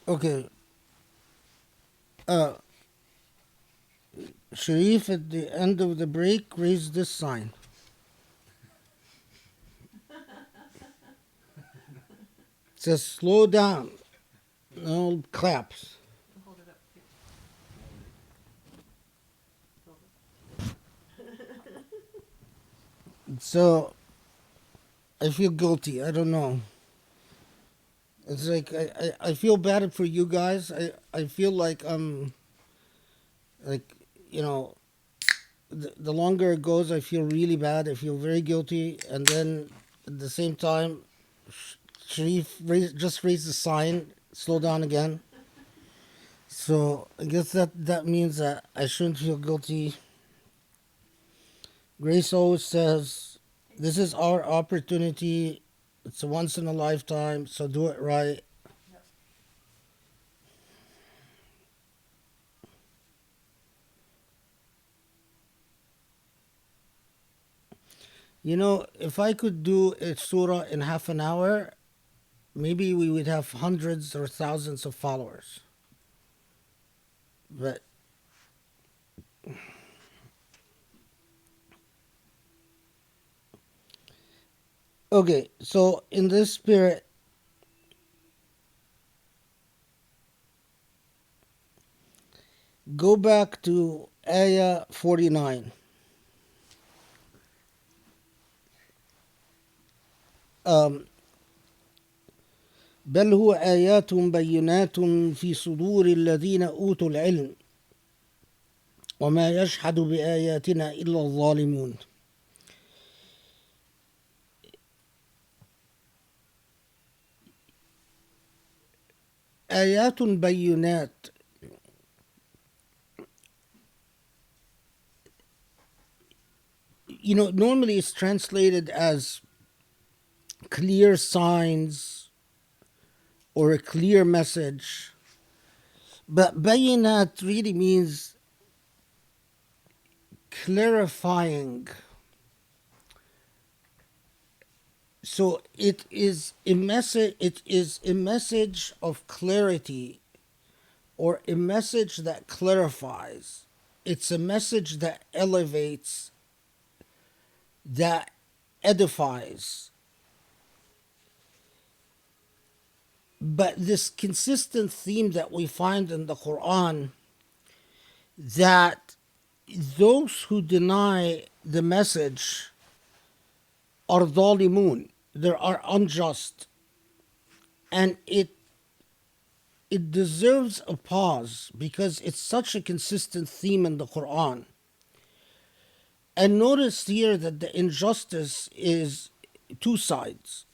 Okay. Uh, Sharif, at the end of the break, raise this sign. It says slow down. No claps. So I feel guilty. I don't know. It's like I feel bad for you guys. I feel like you know the longer it goes, I feel really bad. I feel very guilty, and then at the same time, Sharif just raised the sign. Slow down again. So I guess that means that I shouldn't feel guilty. Grace always says, "This is our opportunity. It's a once in a lifetime, so do it right." You know, if I could do a surah in half an hour, maybe we would have hundreds or thousands of followers. But okay, so in this spirit, go back to Ayah 49. Um, بل هو آيات بينات في صدور الذين أوتوا العلم وما يجحد بآياتنا إلا الظالمون. آيات بينات. You know, normally it's translated as clear signs or a clear message, but bayinat really means clarifying. So it is a message. It is a message of clarity, or a message that clarifies. It's a message that elevates, that edifies. But this consistent theme that we find in the Quran, that those who deny the message are dhalimun, they are unjust, and it deserves a pause because it's such a consistent theme in the Quran. And notice here that the injustice is two sides.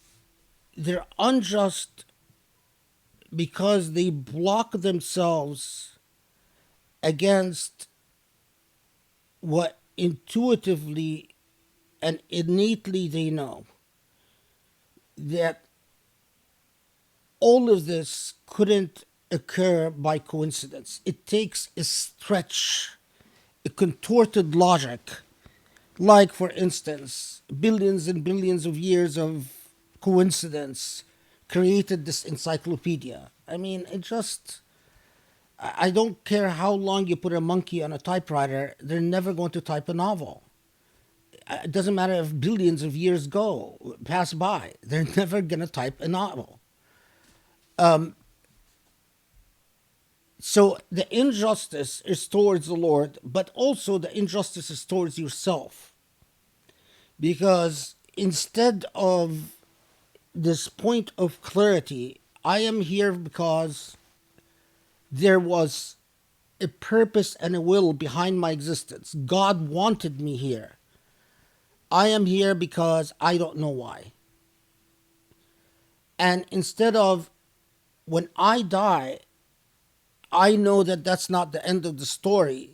They're unjust because they block themselves against what intuitively and innately they know, that all of this couldn't occur by coincidence. It takes a stretch, a contorted logic, like, for instance, billions and billions of years of coincidence created this encyclopedia. I mean, it just. I don't care how long you put a monkey on a typewriter, they're never going to type a novel. It doesn't matter if billions of years pass by, they're never going to type a novel. So the injustice is towards the Lord, but also the injustice is towards yourself. Because instead of this point of clarity, I am here because there was a purpose and a will behind my existence. God wanted me here. I am here because I don't know why. And instead of, when I die, I know that that's not the end of the story.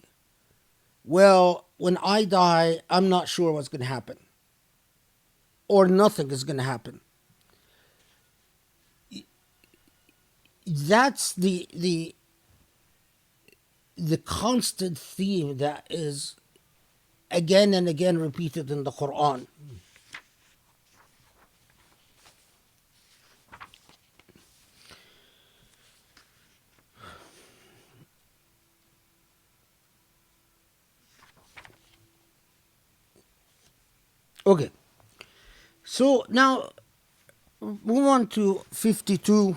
Well, when I die, I'm not sure what's going to happen, or nothing is going to happen. That's the constant theme that is again and again repeated in the Quran. Okay. So now move on to 52.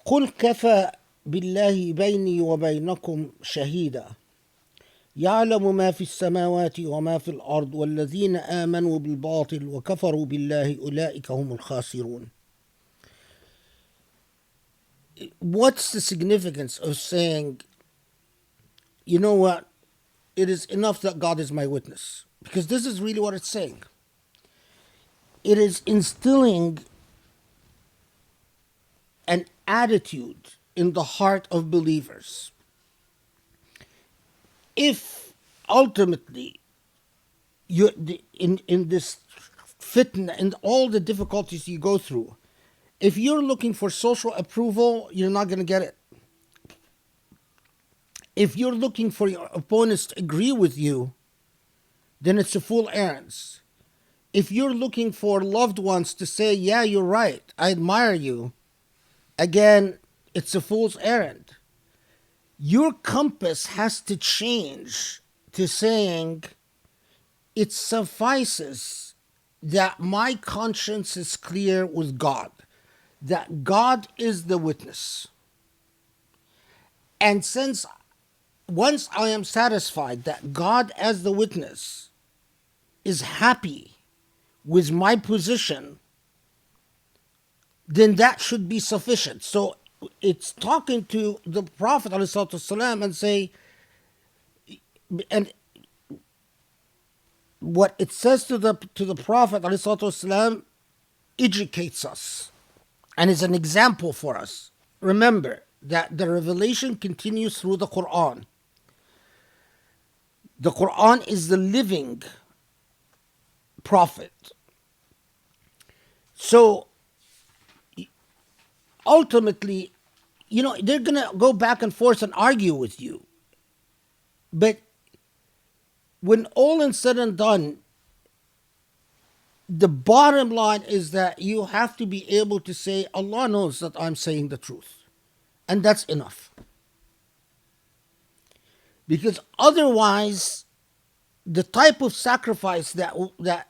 قل كفى بالله بيني وبينكم شهيدا يعلم ما في السماوات وما في الأرض والذين آمنوا بالباطل وكفروا بالله أولئك هم الخاسرون. What's the significance of saying, you know what, it is enough that God is my witness? Because this is really what it's saying. It is instilling an attitude in the heart of believers. If ultimately you in this fitna, in all the difficulties you go through, if you're looking for social approval, you're not going to get it. If you're looking for your opponents to agree with you, then it's a fool errands. If you're looking for loved ones to say, yeah, you're right, I admire you, again, it's a fool's errand. Your compass has to change to saying, it suffices that my conscience is clear with God, that God is the witness. And since once I am satisfied that God as the witness is happy with my position, then that should be sufficient. So it's talking to the Prophet ﷺ and say, and what it says to the Prophet ﷺ educates us and is an example for us. Remember that the revelation continues through the Quran. The Quran is the living prophet. So ultimately, you know, they're going to go back and forth and argue with you. But when all is said and done, the bottom line is that you have to be able to say, Allah knows that I'm saying the truth. And that's enough. Because otherwise, the type of sacrifice that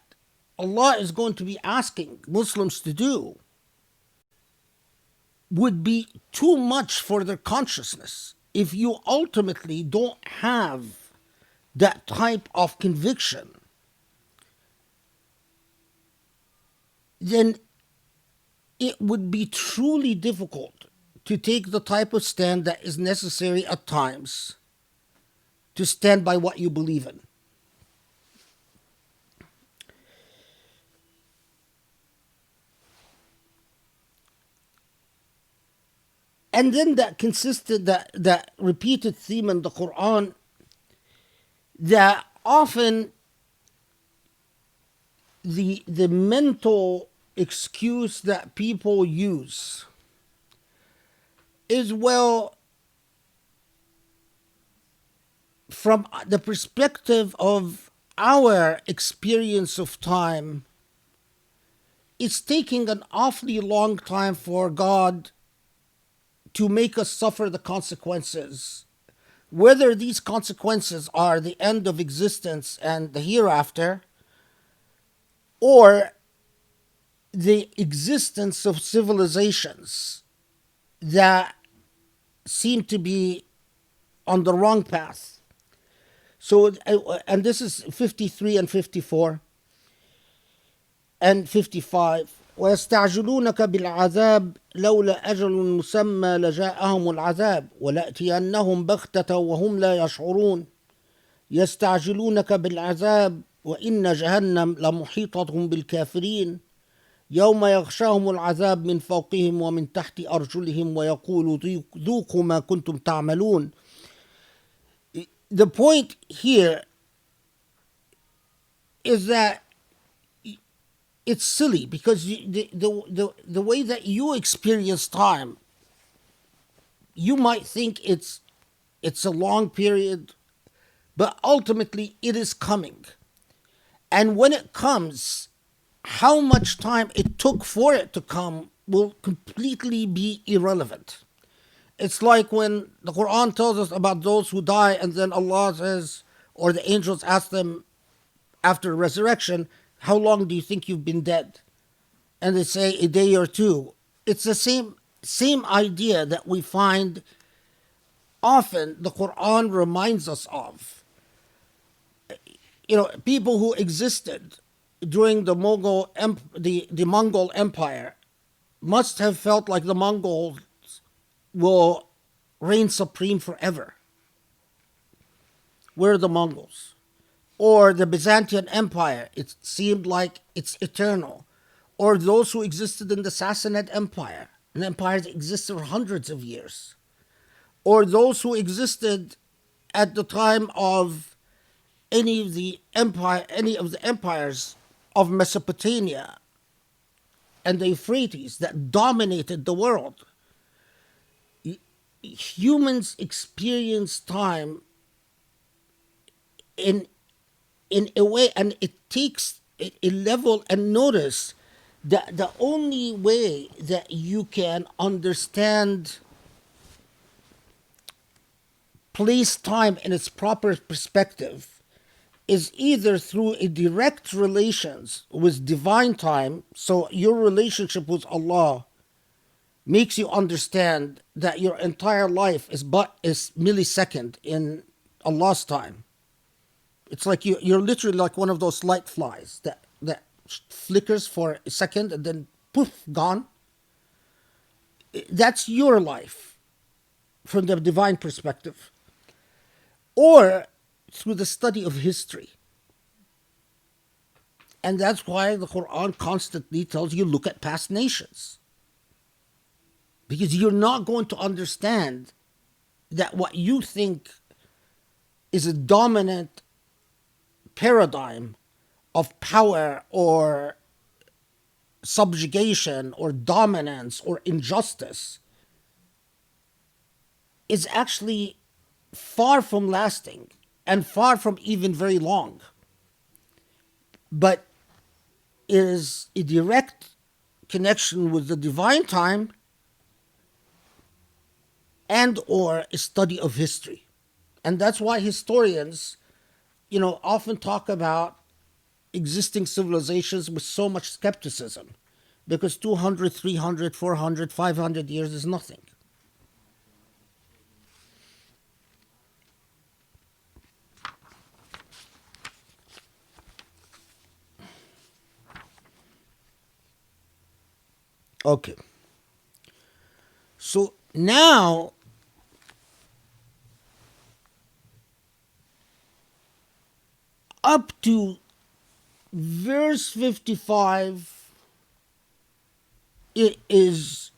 Allah is going to be asking Muslims to do would be too much for their consciousness. If you ultimately don't have that type of conviction, then it would be truly difficult to take the type of stand that is necessary at times to stand by what you believe in. And then that consisted, that repeated theme in the Quran, that often the mental excuse that people use is, well, from the perspective of our experience of time, it's taking an awfully long time for God to make us suffer the consequences. Whether these consequences are the end of existence and the hereafter, or the existence of civilizations that seem to be on the wrong path. So, and this is 53 and 54 and 55. ويستعجلونك بالعذاب لولا أجل مسمى لجاءهم العذاب ولأتينهم بغتة وهم لا يشعرون يستعجلونك بالعذاب وإن جهنم لمحيطة بالكافرين يوم يغشاهم العذاب من فوقهم ومن تحت أرجلهم ويقول ذوقوا ما كنتم تعملون. The point here is that it's silly, because the way that you experience time, you might think it's a long period, but ultimately it is coming. And when it comes, how much time it took for it to come will completely be irrelevant. It's like when the Quran tells us about those who die, and then Allah says, or the angels ask them after resurrection, how long do you think you've been dead? And they say a day or two. It's the same idea that we find often the Quran reminds us of. People who existed during the Mongol Empire must have felt like the Mongols will reign supreme forever. We're the Mongols. Or the Byzantine Empire, it seemed like it's eternal. Or those who existed in the Sassanid Empire, an empire that existed for hundreds of years. Or those who existed at the time of any of the empires of Mesopotamia and the Euphrates that dominated the world. Humans experience time in a way, and it takes a level, and notice that the only way that you can understand place time in its proper perspective is either through a direct relations with divine time. So your relationship with Allah makes you understand that your entire life is millisecond in Allah's time. It's like you're literally like one of those light flies that flickers for a second and then poof, gone. That's your life from the divine perspective. Or through the study of history. And that's why the Quran constantly tells you, look at past nations. Because you're not going to understand that what you think is a dominant paradigm of power or subjugation or dominance or injustice is actually far from lasting and far from even very long, but is a direct connection with the divine time and or a study of history. And that's why historians, often talk about existing civilizations with so much skepticism, because 200, 300, 400, 500 years is nothing. Okay. So now up to verse 55, it is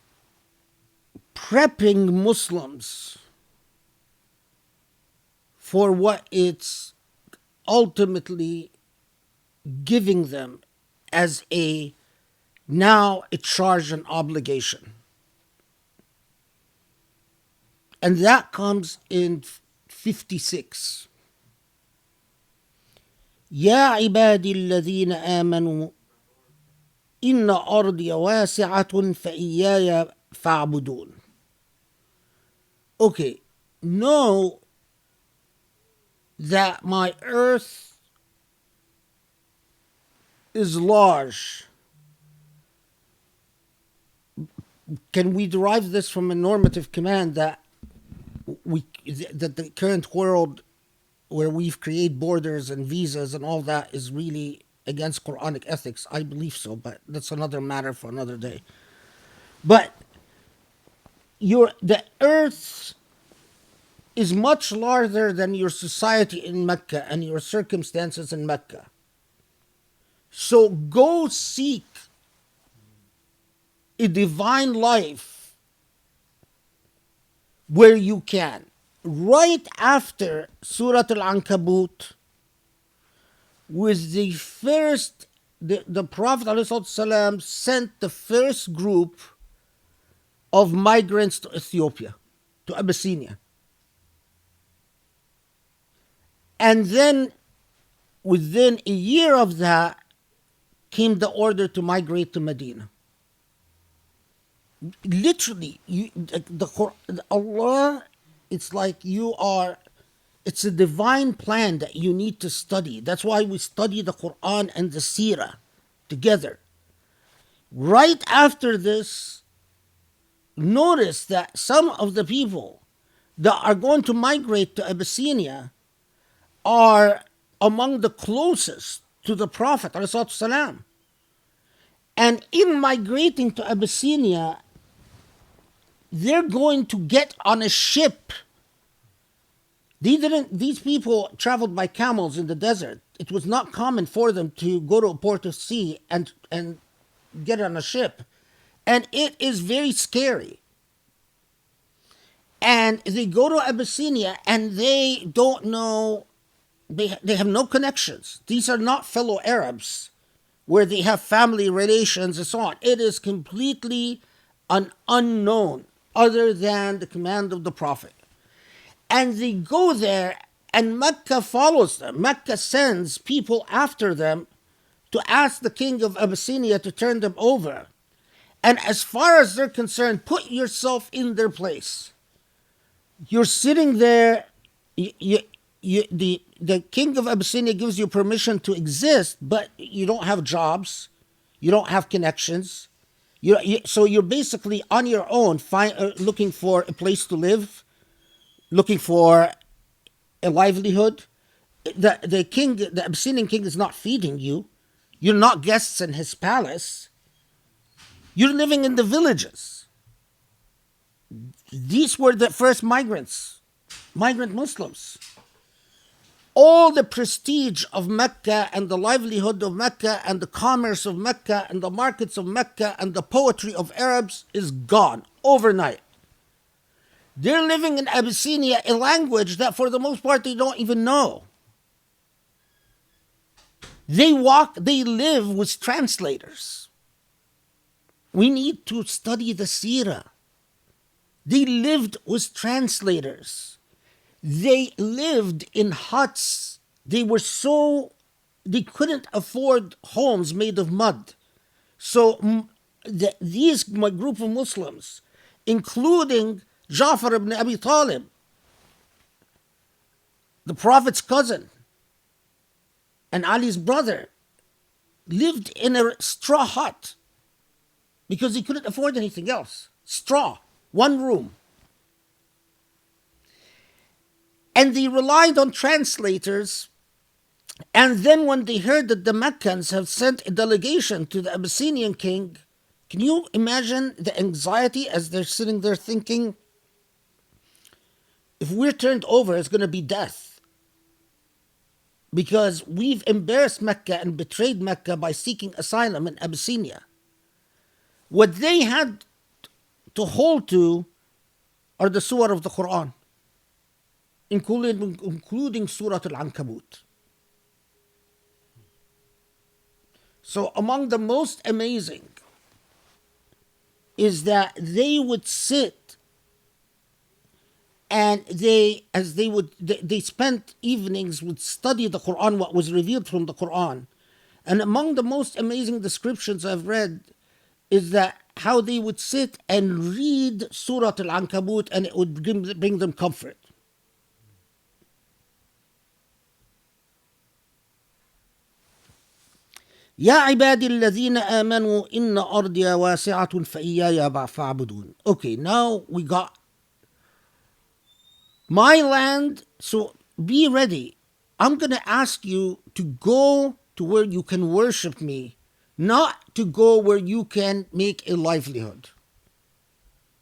prepping Muslims for what it's ultimately giving them as now a charge and obligation. And that comes in 56. يا عبادي الذين آمنوا إن أرضي واسعة فإياي فاعبدون. Okay, know that my earth is large. Can we derive this from a normative command that the current world where we've created borders and visas and all that is really against Quranic ethics? I believe so, but that's another matter for another day. But the earth is much larger than your society in Mecca and your circumstances in Mecca. So go seek a divine life where you can. Right after Surah Al-Ankabut, with the Prophet ﷺ sent the first group of migrants to Ethiopia, to Abyssinia. And then within a year of that, came the order to migrate to Medina. Literally, Allah, it's like you are, it's a divine plan that you need to study. That's why we study the Quran and the Seerah together. Right after this, notice that some of the people that are going to migrate to Abyssinia are among the closest to the Prophet ﷺ. And in migrating to Abyssinia, they're going to get on a ship. These people traveled by camels in the desert. It was not common for them to go to a port of sea and get on a ship. And it is very scary. And they go to Abyssinia and they don't know, they have no connections. These are not fellow Arabs where they have family relations and so on. It is completely an unknown other than the command of the Prophet. And they go there and Mecca follows them. Mecca sends people after them to ask the king of Abyssinia to turn them over. And as far as they're concerned, put yourself in their place. You're sitting there, the king of Abyssinia gives you permission to exist, but you don't have jobs, you don't have connections. So you're basically on your own, looking for a place to live, looking for a livelihood. The Abyssinian king is not feeding you. You're not guests in his palace. You're living in the villages. These were the first migrant Muslims. All the prestige of Mecca and the livelihood of Mecca and the commerce of Mecca and the markets of Mecca and the poetry of Arabs is gone overnight. They're living in Abyssinia, a language that for the most part they don't even know. They live with translators. We need to study the Seerah. They lived with translators. They lived in huts. They couldn't afford homes made of mud. So these group of Muslims, including Ja'far ibn Abi Talib, the Prophet's cousin, and Ali's brother, lived in a straw hut because he couldn't afford anything else. Straw, one room. And they relied on translators. And then when they heard that the Meccans have sent a delegation to the Abyssinian king, can you imagine the anxiety as they're sitting there thinking, if we're turned over, it's going to be death. Because we've embarrassed Mecca and betrayed Mecca by seeking asylum in Abyssinia. What they had to hold to are the surah of the Quran, including Surah Al-Ankabut. So among the most amazing is that they would sit and they spent evenings would study the Quran, what was revealed from the Quran. And among the most amazing descriptions I've read is that how they would sit and read Surah Al-Ankabut and it would bring them comfort. يا عبادي الذين آمنوا إن أرضي واسعة فإياي فاعبدون. Okay, now we got my land, so be ready. I'm going to ask you to go to where you can worship me, not to go where you can make a livelihood,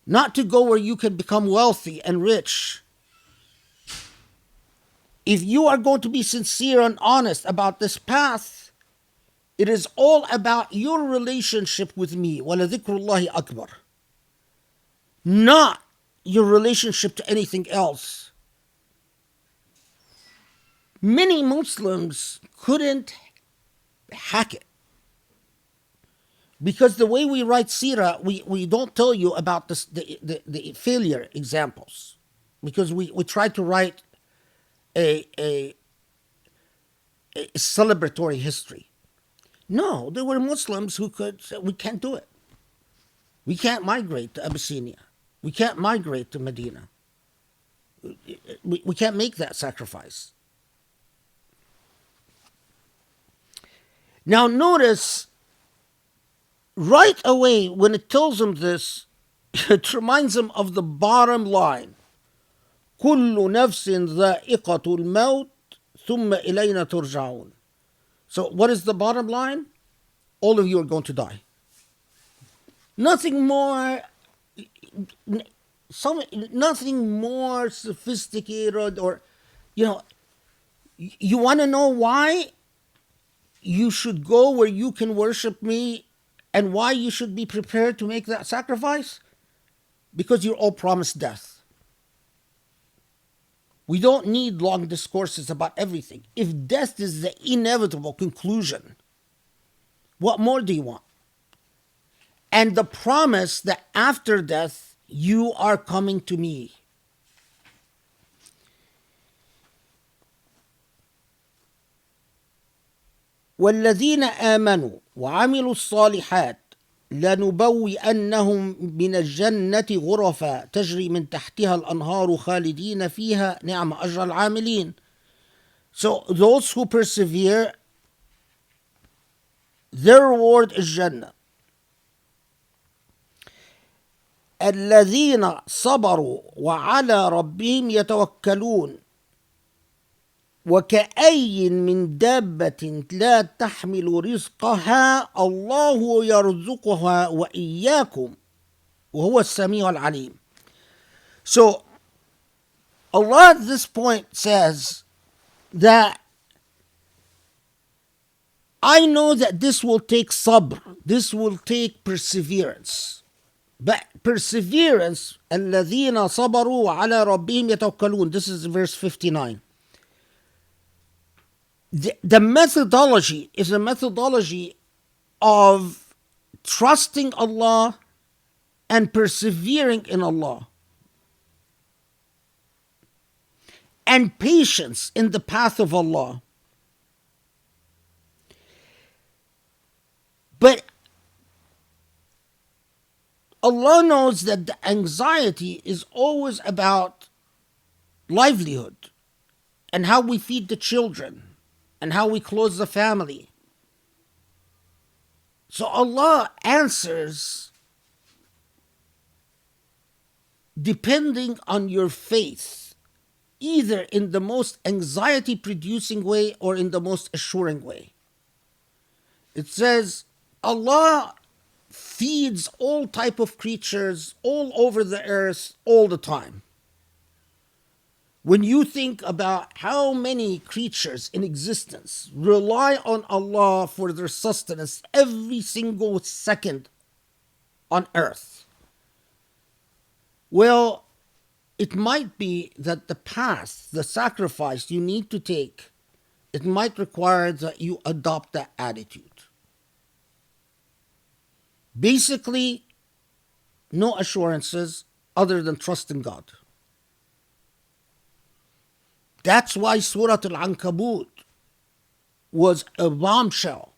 not to go where you can become wealthy and rich. If you are going to be sincere and honest about this path, it is all about your relationship with me. وَلَذِكْرُ اللَّهِ أَكْبَرُ. Not your relationship to anything else. Many Muslims couldn't hack it. Because the way we write seerah, we don't tell you about the failure examples. Because we try to write a celebratory history. No, there were Muslims who could say, we can't do it. We can't migrate to Abyssinia. We can't migrate to Medina. We can't make that sacrifice. Now notice, right away when it tells them this, it reminds them of the bottom line. كل نفس ذائقة الموت ثم إلينا ترجعون. So what is the bottom line? All of you are going to die. Nothing more sophisticated, or you want to know why you should go where you can worship me and why you should be prepared to make that sacrifice? Because you're all promised death. We don't need long discourses about everything. If death is the inevitable conclusion, what more do you want? And the promise that after death, you are coming to me. والذين آمنوا وعملوا الصالحات لنبوئنهم من الجنة غرفا تجري من تحتها الأنهار خالدين فيها نعم أجر العاملين. So those who persevere, their reward is Jannah. الذين صبروا وعلى ربهم يتوكلون وكأي من دابة لا تحمل رزقها الله يرزقها وإياكم وهو السميع العليم. So Allah at this point says that I know that this will take sabr, this will take perseverance. But perseverance, الذين صبروا وعلى ربهم يتوكلون, this is verse 59. The methodology is a methodology of trusting Allah and persevering in Allah, and patience in the path of Allah. But Allah knows that the anxiety is always about livelihood and how we feed the children and how we clothe the family. So Allah answers depending on your faith, either in the most anxiety-producing way or in the most assuring way. It says Allah feeds all type of creatures all over the earth all the time. When you think about how many creatures in existence rely on Allah for their sustenance every single second on earth, well, it might be that the path, the sacrifice you need to take, it might require that you adopt that attitude. Basically, no assurances other than trust in God. That's why Surah Al-Ankabut was a bombshell.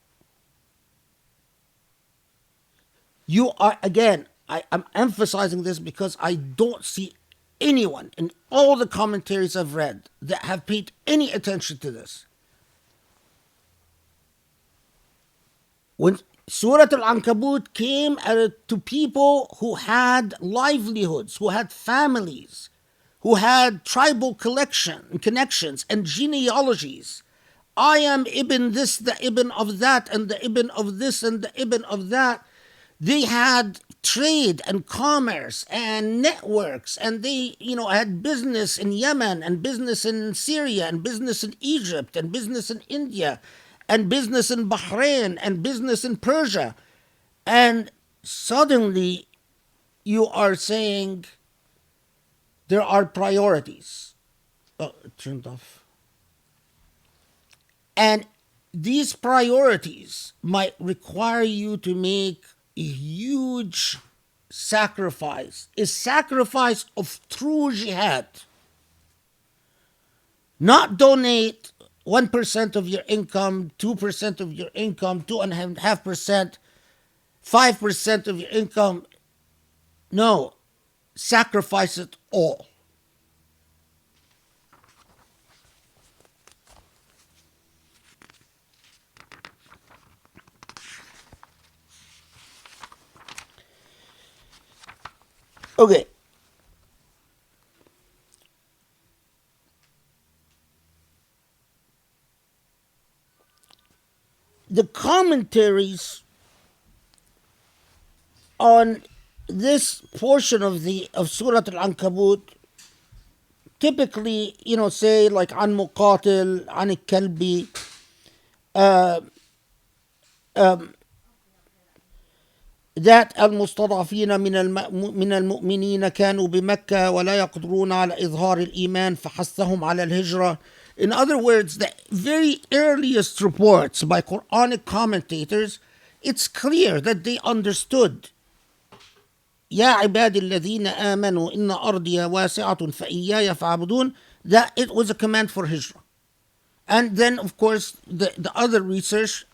You are, again, I'm emphasizing this because I don't see anyone in all the commentaries I've read that have paid any attention to this. When Surah Al-Ankabut came to people who had livelihoods, who had families, who had tribal connections and genealogies. I am Ibn this, the Ibn of that, and the Ibn of this, and the Ibn of that. They had trade and commerce and networks, and they, had business in Yemen, and business in Syria, and business in Egypt, and business in India, and business in Bahrain, and business in Persia. And suddenly you are saying, there are priorities. Oh, it turned off. And these priorities might require you to make a huge sacrifice, a sacrifice of true jihad. Not donate 1% of your income, 2% of your income, 2.5%, 5% of your income. No, sacrifice it all. Okay. The commentaries on this portion of Surah Al-Ankabut typically, say like عن مقاتل عن الكلبي, that المستضعفين من المؤمنين كانوا بمكة ولا يقدرون على إظهار الإيمان فحثهم على الهجرة. In other words, the very earliest reports by Quranic commentators, it's clear that they understood يا عبادي الذين آمنوا إن أرضي واسعة فإياي فاعبدون, that it was a command for hijrah. And then, of course, the other research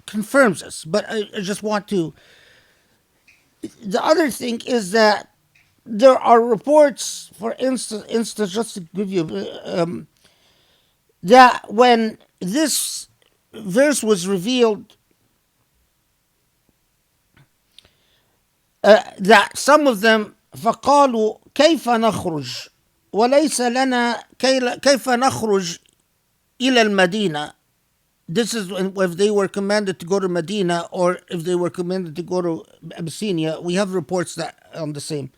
confirms this. But I just want to. The other thing is that there are reports, for instance, just to give you, that when this verse was revealed, that some of them فقالوا كيف نخرج وليس لنا كيف نخرج إلى المدينة. This is if they were commanded to go to Medina or if they were commanded to go to Abyssinia. We have reports that on the same.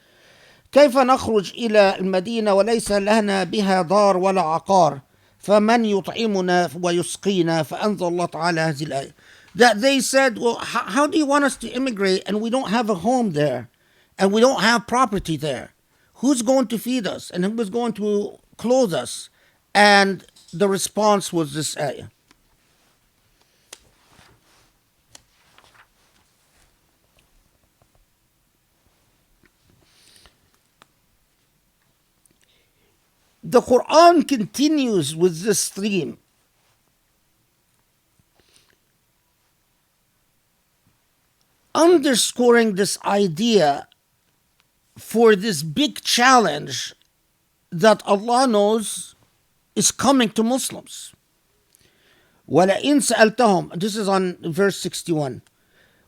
كيف نخرج إلى المدينة وليس لنا بها دار ولا عقار فمن يطعمنا ويسقينا فأنزل الله تعالى هذه الآية. That they said, well, how do you want us to immigrate and we don't have a home there and we don't have property there? Who's going to feed us and who is going to clothe us? And the response was this ayah. The Quran continues with this theme. Underscoring this idea for this big challenge that Allah knows is coming to Muslims. وَلَئِن سَأَلْتَهُمْ, this is on verse 61.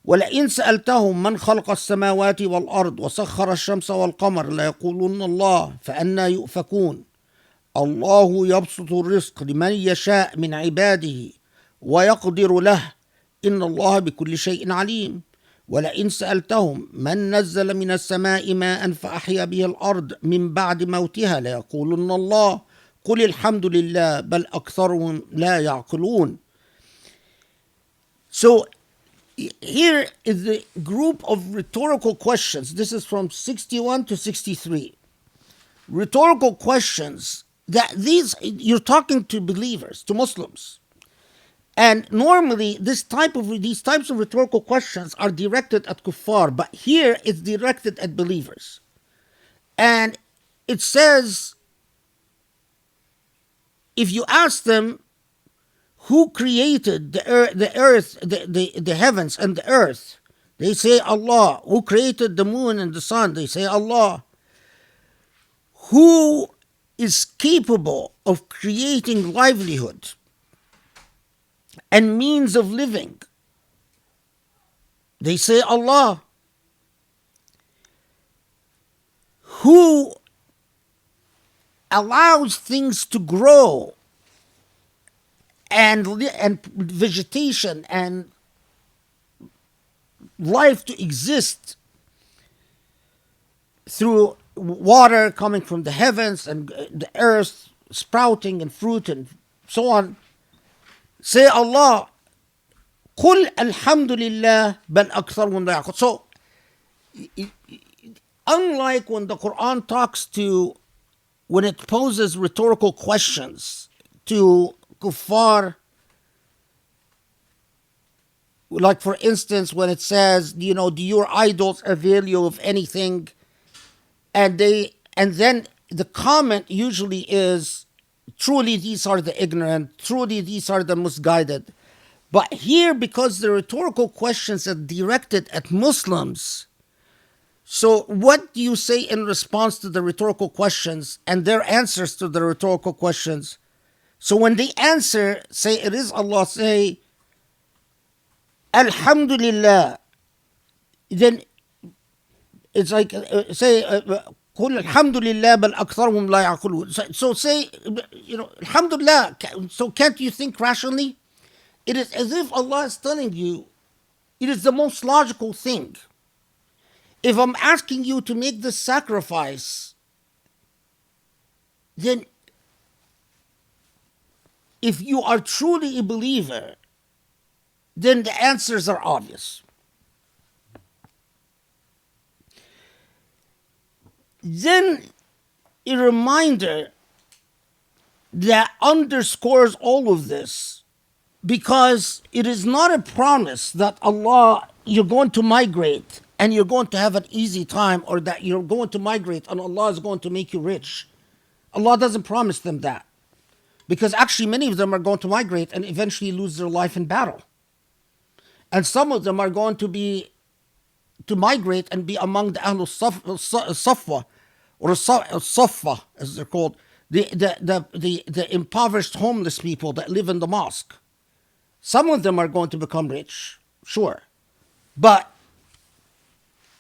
وَلَئِن سَأَلْتَهُمْ مَنْ خَلَقَ السَّمَاوَاتِ وَالْأَرْضِ وَسَخَّرَ الشَّمْسَ وَالْقَمَرَ لَيَقُولُنَّ اللَّهُ فَأَنَّى يُؤْفَكُونَ الله يبسط الرزق لمن يشاء من عباده ويقدر له إن الله بكل شيء عليم ولئن سألتهم من نزل من السماء ماء فأحيا به الأرض من بعد موتها ليقولن الله قل الحمد لله بل أكثرهم لا يعقلون. So here is the group of rhetorical questions. This is from 61 to 63. Rhetorical questions that you're talking to believers, to Muslims. And normally these types of rhetorical questions are directed at kuffar, but here it's directed at believers. And it says, if you ask them who created the earth, the heavens and the earth, they say Allah. Who created the moon and the sun? They say Allah. Who is capable of creating livelihood and means of living? They say Allah. Who allows things to grow and vegetation and life to exist through water coming from the heavens and the earth sprouting and fruit and so on? Say Allah. قل الحمد لله بل أكثرهم لا يعقلون. So, unlike when the Quran when it poses rhetorical questions to kuffar, like for instance when it says, do your idols avail you of anything? And then the comment usually is, truly these are the ignorant, truly these are the misguided. But here, because the rhetorical questions are directed at Muslims, so what do you say in response to the rhetorical questions and their answers to the rhetorical questions? So when they answer, say it is Allah, say Alhamdulillah, then it's like say قل الحمد لله بل أكثرهم لا يعقلون. So say, Alhamdulillah. So can't you think rationally? It is as if Allah is telling you, it is the most logical thing. If I'm asking you to make this sacrifice, then if you are truly a believer, then the answers are obvious. Then a reminder that underscores all of this, because it is not a promise that Allah, you're going to migrate and you're going to have an easy time, or that you're going to migrate and Allah is going to make you rich. Allah doesn't promise them that, because actually many of them are going to migrate and eventually lose their life in battle. And some of them are going to migrate and be among the Ahlul Safwa, or Safwa as they're called, the impoverished homeless people that live in the mosque. Some of them are going to become rich, sure. But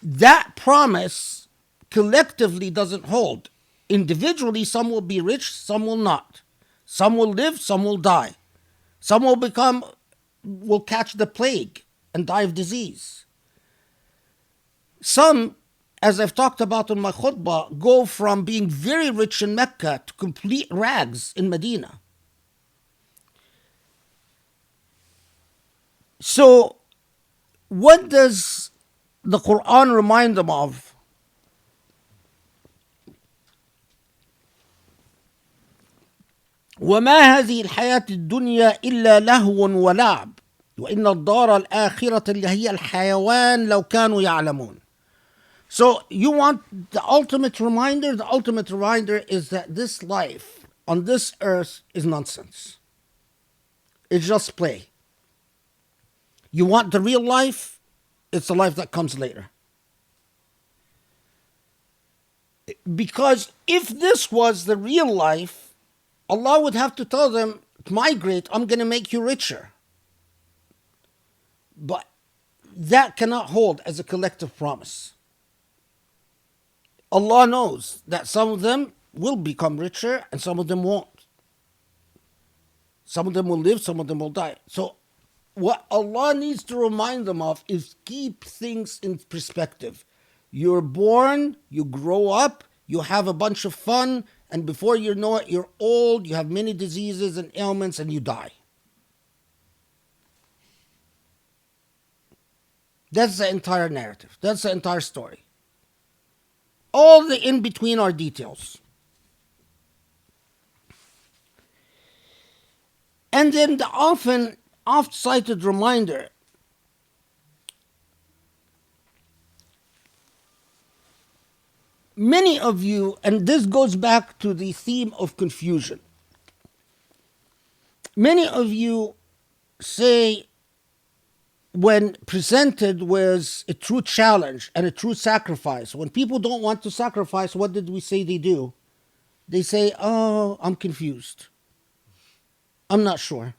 that promise collectively doesn't hold. Individually, some will be rich, some will not. Some will live, some will die. Some will catch the plague and die of disease. Some, as I've talked about in my khutbah, go from being very rich in Mecca to complete rags in Medina. So, what does the Quran remind them of? وما هذه الحياة الدنيا إلا لهو ولعب وإن الدار الآخرة اللي هي الحيوان لو كانوا يعلمون. So you want the ultimate reminder? The ultimate reminder is that this life on this earth is nonsense. It's just play. You want the real life? It's the life that comes later. Because if this was the real life, Allah would have to tell them, migrate, I'm going to make you richer. But that cannot hold as a collective promise. Allah knows that some of them will become richer and some of them won't. Some of them will live, some of them will die. So what Allah needs to remind them of is keep things in perspective. You're born, you grow up, you have a bunch of fun, and before you know it, you're old, you have many diseases and ailments, and you die. That's the entire narrative. That's the entire story. All the in-between are details. And then the often oft-cited reminder, many of you, and this goes back to the theme of confusion, many of you say, when presented with a true challenge and a true sacrifice, when people don't want to sacrifice, what did we say they do? They say, oh, I'm confused. I'm not sure.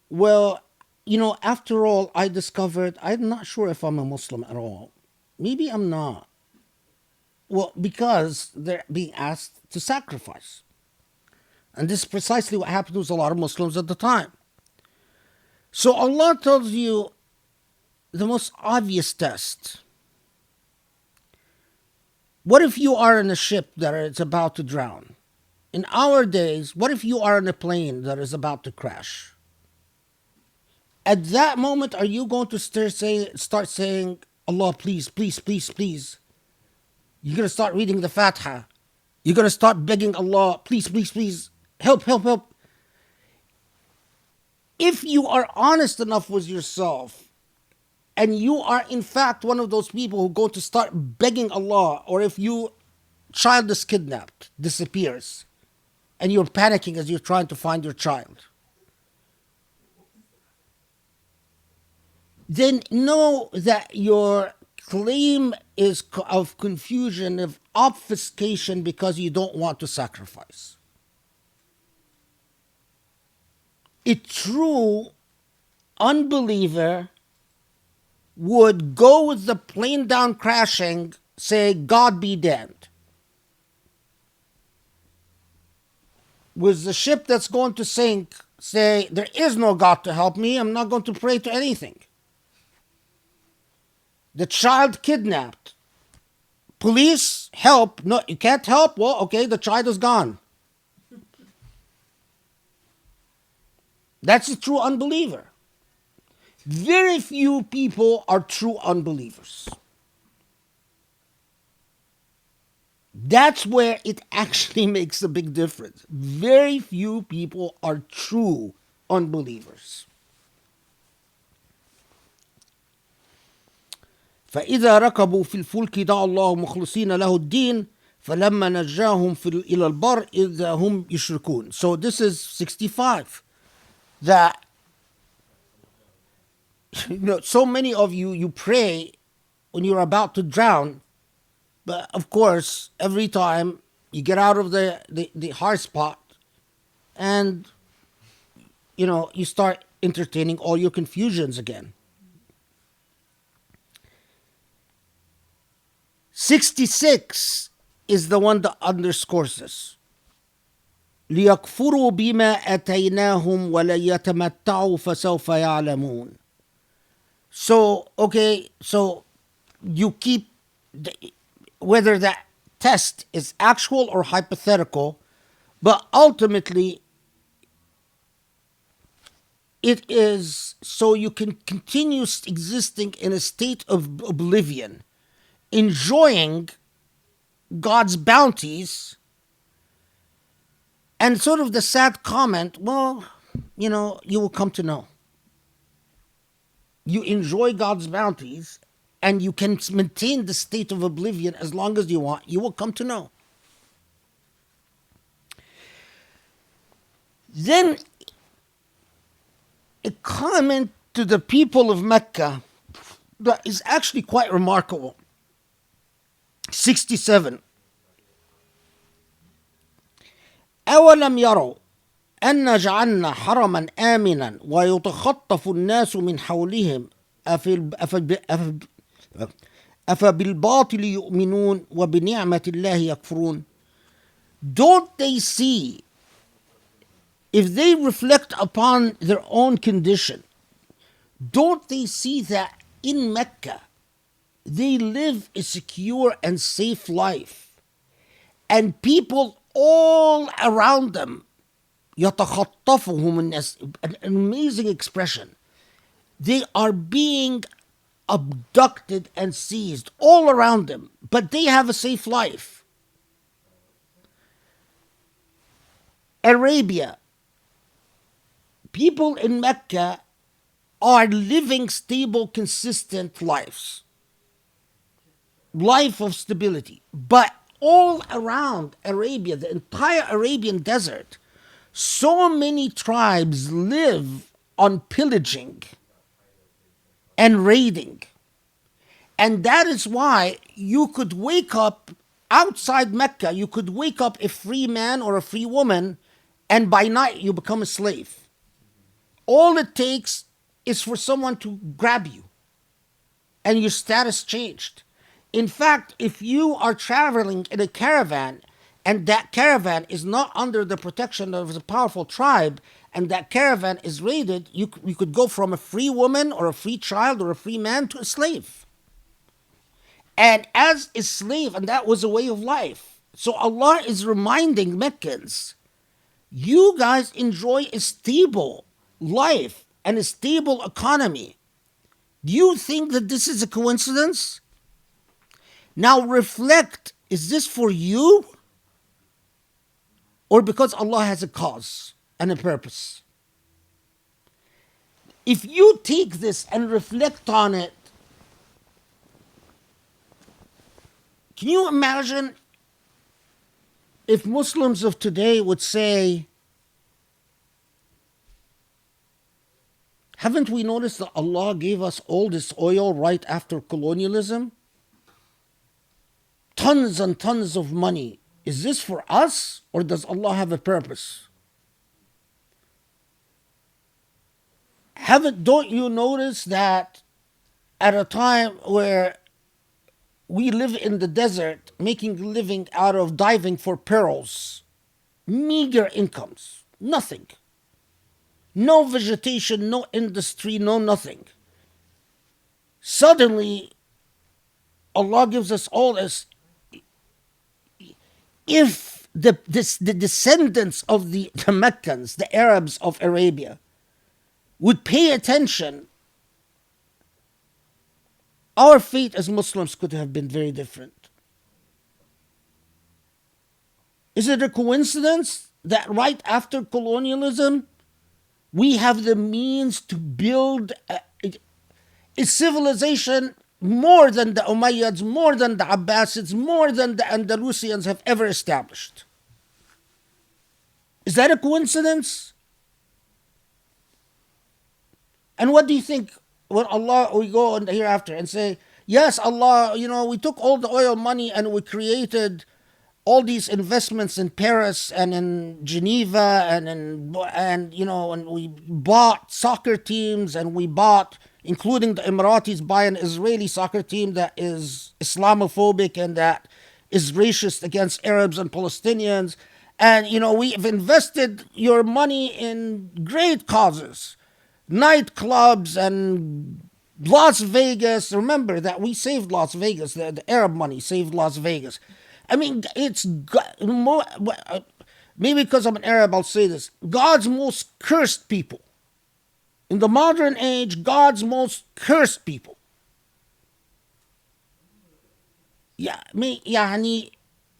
Well, after all, I discovered I'm not sure if I'm a Muslim at all. Maybe I'm not. Well, because they're being asked to sacrifice. And this is precisely what happened with a lot of Muslims at the time. So Allah tells you the most obvious test. What if you are in a ship that is about to drown? In our days, what if you are in a plane that is about to crash? At that moment, are you going to start saying, Allah, please, please, please, please? You're going to start reading the Fatiha. You're going to start begging Allah, please, please, please, help, help, help. If you are honest enough with yourself, and you are in fact one of those people who go to start begging Allah, or if your child is kidnapped, disappears, and you're panicking as you're trying to find your child, then know that your claim is of confusion, of obfuscation, because you don't want to sacrifice. A true unbeliever would go with the plane down crashing, say, God be damned. With the ship that's going to sink, say, there is no God to help me, I'm not going to pray to anything. The child kidnapped. Police, help. No, you can't help. Well, okay, the child is gone. That's a true unbeliever. Very few people are true unbelievers. That's where it actually makes a big difference. Very few people are true unbelievers. فإذا ركبوا في الفلك دعوا الله مخلصين له الدين فلما نجاهم إلى البر إذا هم يشركون. So this is 65. That, so many of you pray when you're about to drown, but of course, every time you get out of the hard spot and, you start entertaining all your confusions again. 66 is the one that underscores this. ليكفروا بما أتيناهم وليتمتعوا فسوف يعلمون. So, okay, so you keep, whether that test is actual or hypothetical, but ultimately it is so you can continue existing in a state of oblivion, enjoying God's bounties, and sort of the sad comment, well, you will come to know. You enjoy God's bounties, and you can maintain the state of oblivion as long as you want. You will come to know. Then, a comment to the people of Mecca that is actually quite remarkable. 67. أولم يروا أن جعلنا حرما آمنا ويتخطف الناس من حولهم أفبالباطل يؤمنون وبنعمة الله يكفرون. Don't they see, if they reflect upon their own condition, don't they see that in Mecca they live a secure and safe life, and people all around them, يتخطفهم الناس, an amazing expression, they are being abducted and seized all around them, but they have a safe life. Arabia, people in Mecca are living stable, consistent lives, life of stability, but all around Arabia, the entire Arabian desert, so many tribes live on pillaging and raiding. And that is why you could wake up outside Mecca, you could wake up a free man or a free woman, and by night you become a slave. All it takes is for someone to grab you, and your status changed. In fact, if you are traveling in a caravan, and that caravan is not under the protection of a powerful tribe, and that caravan is raided, you could go from a free woman or a free child or a free man to a slave. And as a slave, and that was a way of life. So Allah is reminding Meccans, you guys enjoy a stable life and a stable economy. Do you think that this is a coincidence? Now reflect, is this for you? Or because Allah has a cause and a purpose? If you take this and reflect on it, can you imagine if Muslims of today would say, haven't we noticed that Allah gave us all this oil right after colonialism? Tons and tons of money. Is this for us, or does Allah have a purpose? Don't you notice that at a time where we live in the desert, making a living out of diving for pearls, meager incomes, nothing, no vegetation, no industry, no nothing. Suddenly, Allah gives us all this. If the descendants of the Meccans, the Arabs of Arabia, would pay attention, our fate as Muslims could have been very different. Is it a coincidence that right after colonialism, we have the means to build a civilization more than the Umayyads, more than the Abbasids, more than the Andalusians have ever established? Is that a coincidence? And what do you think when Allah, we go on hereafter and say, yes, Allah, we took all the oil money and we created all these investments in Paris and in Geneva and we bought soccer teams, and we bought, including the Emiratis, buy an Israeli soccer team that is Islamophobic and that is racist against Arabs and Palestinians. And, we've invested your money in great causes, nightclubs and Las Vegas. Remember that we saved Las Vegas. The Arab money saved Las Vegas. I mean, it's more, maybe because I'm an Arab, I'll say this. God's most cursed people. In the modern age, God's most cursed people.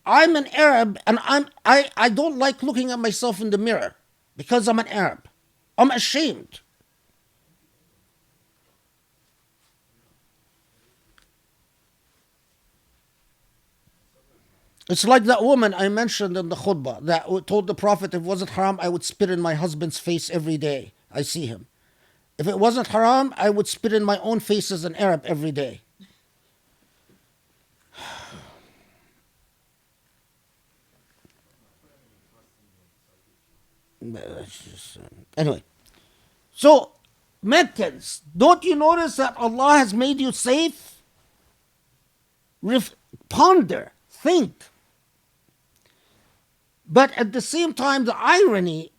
I'm an Arab, and I don't like looking at myself in the mirror because I'm an Arab. I'm ashamed. It's like that woman I mentioned in the khutbah that told the Prophet, if it wasn't haram, I would spit in my husband's face every day I see him. If it wasn't haram, I would spit in my own face as an Arab every day. Anyway, so Meccans, don't you notice that Allah has made you safe? Ponder, think. But at the same time, the irony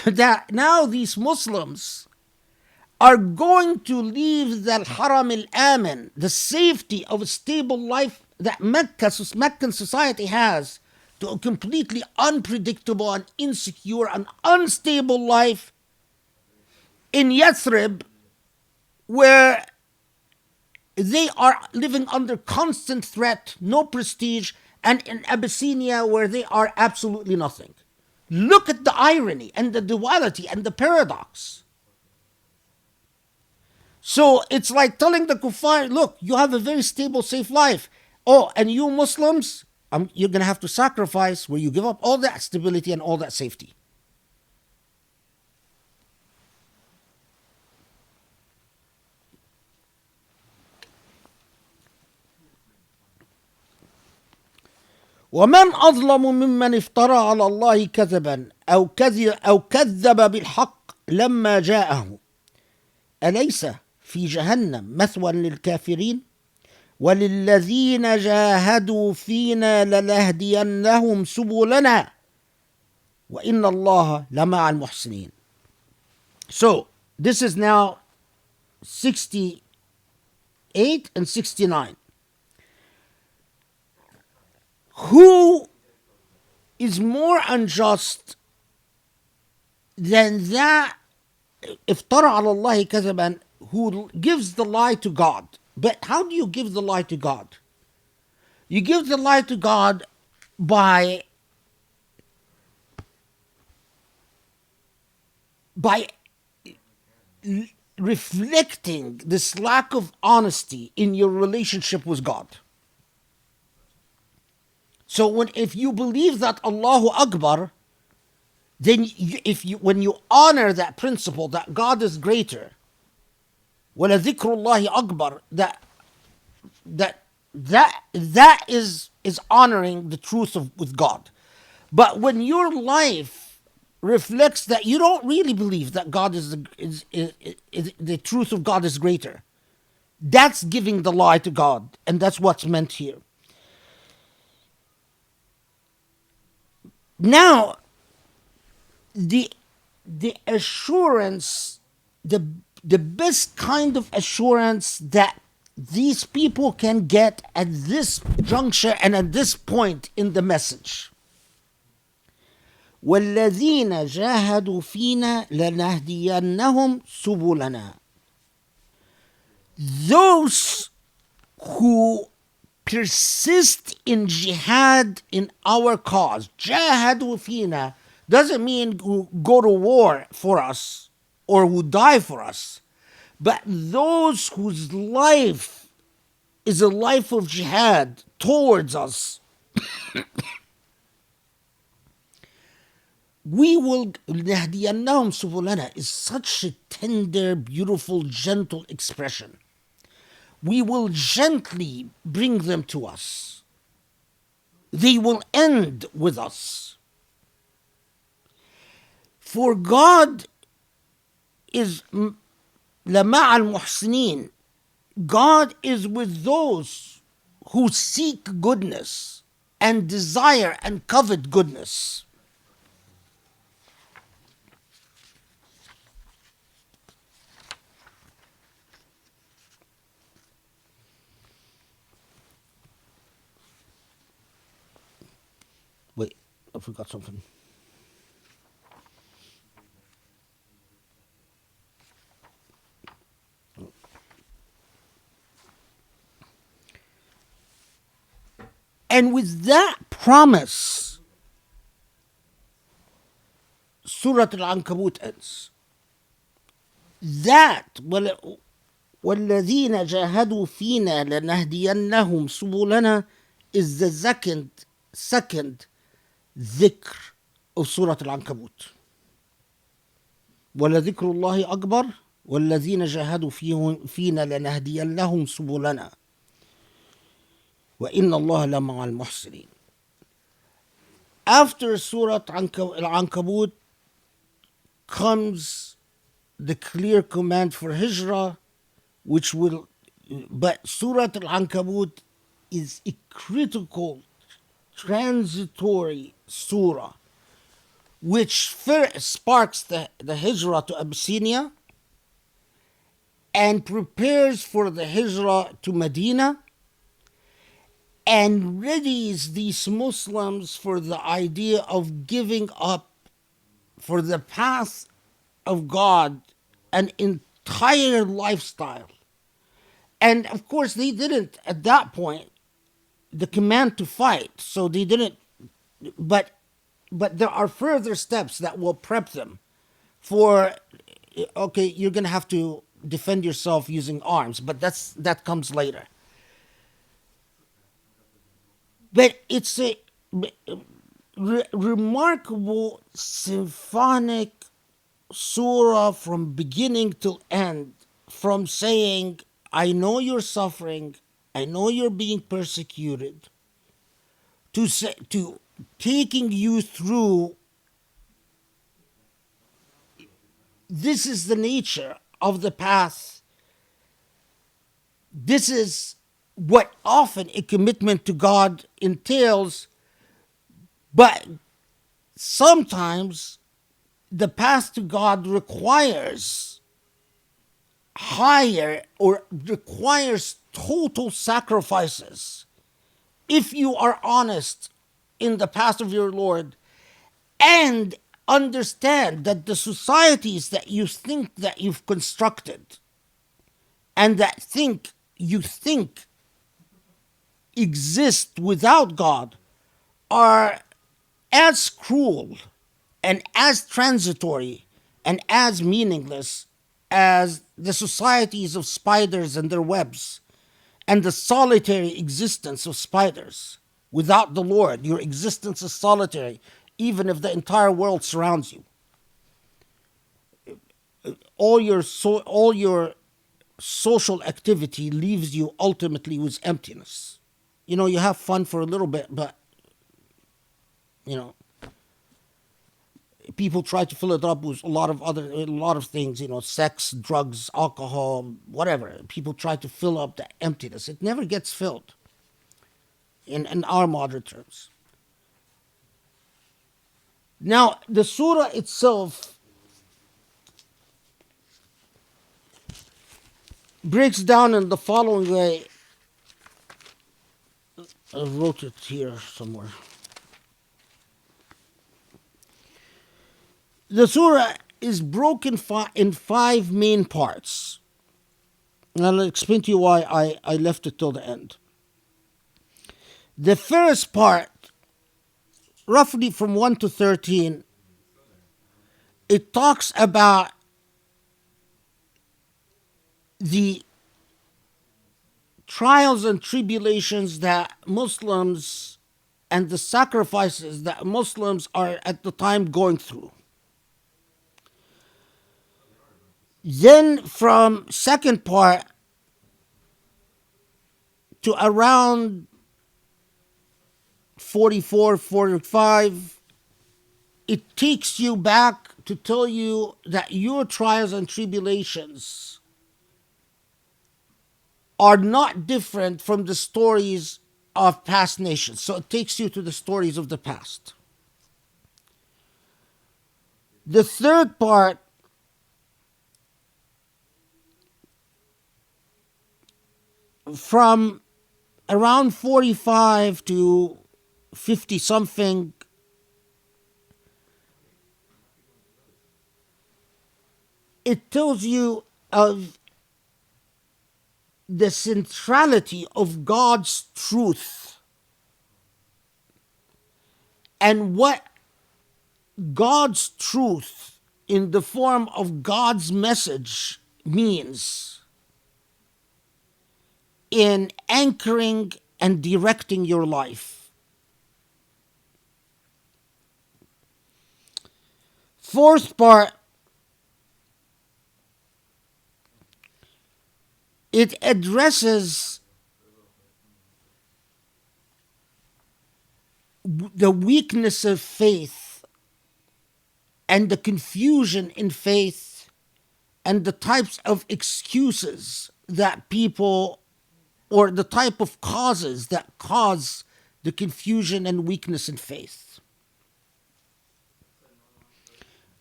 that now these Muslims are going to leave the Haram al-Amin, the safety of a stable life that Meccan society has, to a completely unpredictable and insecure and unstable life in Yathrib, where they are living under constant threat, no prestige, and in Abyssinia, where they are absolutely nothing. Look at the irony and the duality and the paradox. So it's like telling the kuffar, look, you have a very stable, safe life. Oh, and you Muslims, you're going to have to sacrifice where you give up all that stability and all that safety. ومن أظلم ممن افترى على الله كذبا أو كذب بالحق لما جاءه أليس في جهنم مثوى للكافرين وللذين جاهدوا فينا لنهدينهم سبلنا وإن الله لمع المحسنين. So this is now 68 and 69. Who is more unjust than that افترى على الله كذبا, who gives the lie to God? But how do you give the lie to God? You give the lie to God by reflecting this lack of honesty in your relationship with God. So if you believe that Allahu Akbar, then when you honor that principle that God is greater, وَلَذِكْرُ اللَّهِ أَكْبَرُ, that is honoring the truth of with God. But when your life reflects that you don't really believe that God is the truth of God is greater, that's giving the lie to God, and that's what's meant here. Now, the assurance, the best kind of assurance that these people can get at this juncture and at this point in the message. وَالَّذِينَ جَاهَدُوا فِينَا لَنَهْدِيَنَّهُمْ سُبُلَنَا. Those who persist in jihad in our cause. جَاهَدُوا فِينَا doesn't mean who go to war for us or who die for us, but those whose life is a life of jihad towards us. We will نهدينهم سبلنا is such a tender, beautiful, gentle expression. We will gently bring them to us. They will end with us. For God is لَمَعَ الْمُحْسِنِينَ. God is with those who seek goodness and desire and covet goodness. Wait, I forgot something. And with that promise, Surah Al-Ankabut ends. That وَالَّذِينَ جَاهَدُوا فِينَا لَنَهْدِيَنَّهُمْ سُبُلَنَا is the second dhikr of Surah Al-Ankabut. وَلَذِكْرُ اللَّهِ أَكْبَرُ وَالَّذِينَ جَاهَدُوا فِينَا لَنَهْدِيَنَّهُمْ سُبُلَنَا وَإِنَّ اللَّهَ لَمَعَ الْمُحْسِنِينَ. After Surah Al-Ankabut comes the clear command for Hijrah, but Surah Al-Ankabut is a critical, transitory surah, which first sparks the Hijrah to Abyssinia and prepares for the Hijrah to Medina and readies these Muslims for the idea of giving up for the path of God an entire lifestyle. And of course, they didn't at that point the command to fight, so they didn't. But there are further steps that will prep them for. Okay, you're gonna have to defend yourself using arms, but that comes later. But it's a remarkable symphonic surah from beginning till end, from saying, I know you're suffering, I know you're being persecuted, to taking you through. This is the nature of the path. This is what often a commitment to God entails, but sometimes the path to God requires higher or requires total sacrifices. If you are honest in the path of your Lord and understand that the societies that you think that you've constructed and that you think exist without God are as cruel and as transitory and as meaningless as the societies of spiders and their webs and the solitary existence of spiders. Without the Lord, your existence is solitary, even if the entire world surrounds you. All your social activity leaves you ultimately with emptiness. You have fun for a little bit, but you know, people try to fill it up with a lot of things. Sex, drugs, alcohol, whatever. People try to fill up the emptiness. It never gets filled. In our modern terms. Now, the surah itself breaks down in the following way. I wrote it here somewhere. The surah is broken in five main parts. And I'll explain to you why I left it till the end. The first part, roughly from 1 to 13, it talks about the trials and tribulations that Muslims and the sacrifices that Muslims are at the time going through. Then from second part to around 44, 45, it takes you back to tell you that your trials and tribulations are not different from the stories of past nations. So it takes you to the stories of the past. The third part from around 45 to 50 something, it tells you of the centrality of God's truth and what God's truth in the form of God's message means in anchoring and directing your life. Fourth part, it addresses the weakness of faith and the confusion in faith and the types of excuses that people, or the type of causes that cause the confusion and weakness in faith,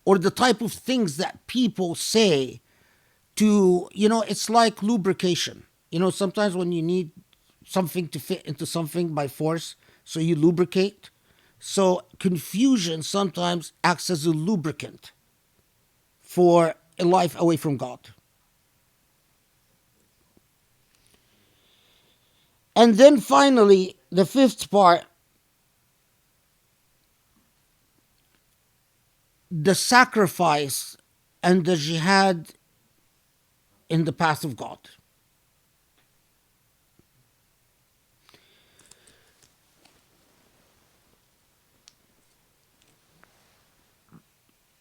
or the type of things that people say to, it's like lubrication. Sometimes when you need something to fit into something by force, so you lubricate. So confusion sometimes acts as a lubricant for a life away from God. And then finally, the fifth part, the sacrifice and the jihad in the path of God.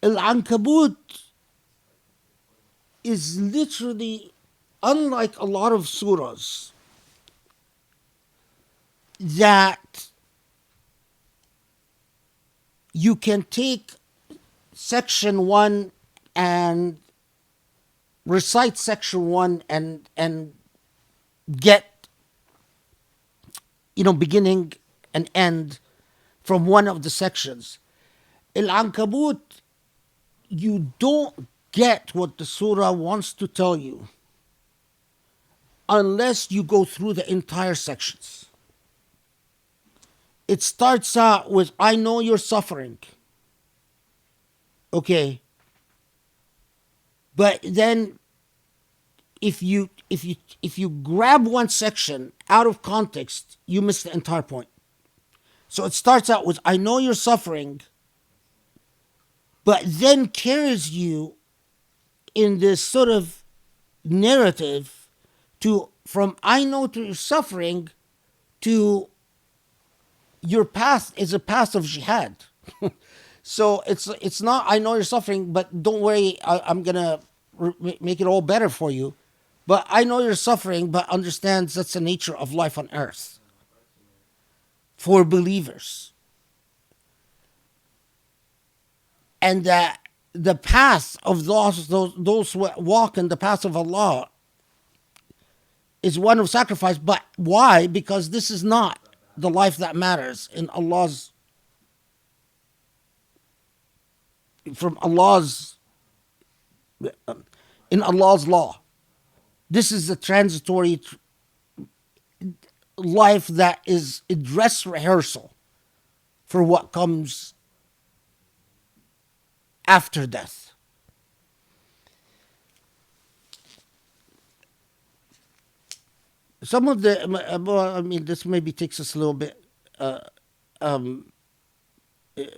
Al-Ankabut is literally, unlike a lot of surahs, that you can take section 1 and recite section 1 and get, beginning and end from one of the sections. Al-Ankabut, you don't get what the surah wants to tell you unless you go through the entire sections. It starts out with, I know you're suffering. Okay. But then if you grab one section out of context, you miss the entire point. So it starts out with, I know you're suffering, but then carries you in this sort of narrative from I know to suffering to your path is a path of jihad. So it's not, I know you're suffering, but don't worry, I'm gonna make it all better for you. But I know you're suffering, but understand that's the nature of life on earth for believers. And that the path of those who walk in the path of Allah is one of sacrifice. But why? Because this is not the life that matters from Allah's in Allah's law. This is a transitory life that is a dress rehearsal for what comes after death. Some of the, well, I mean, this maybe takes us a little bit, a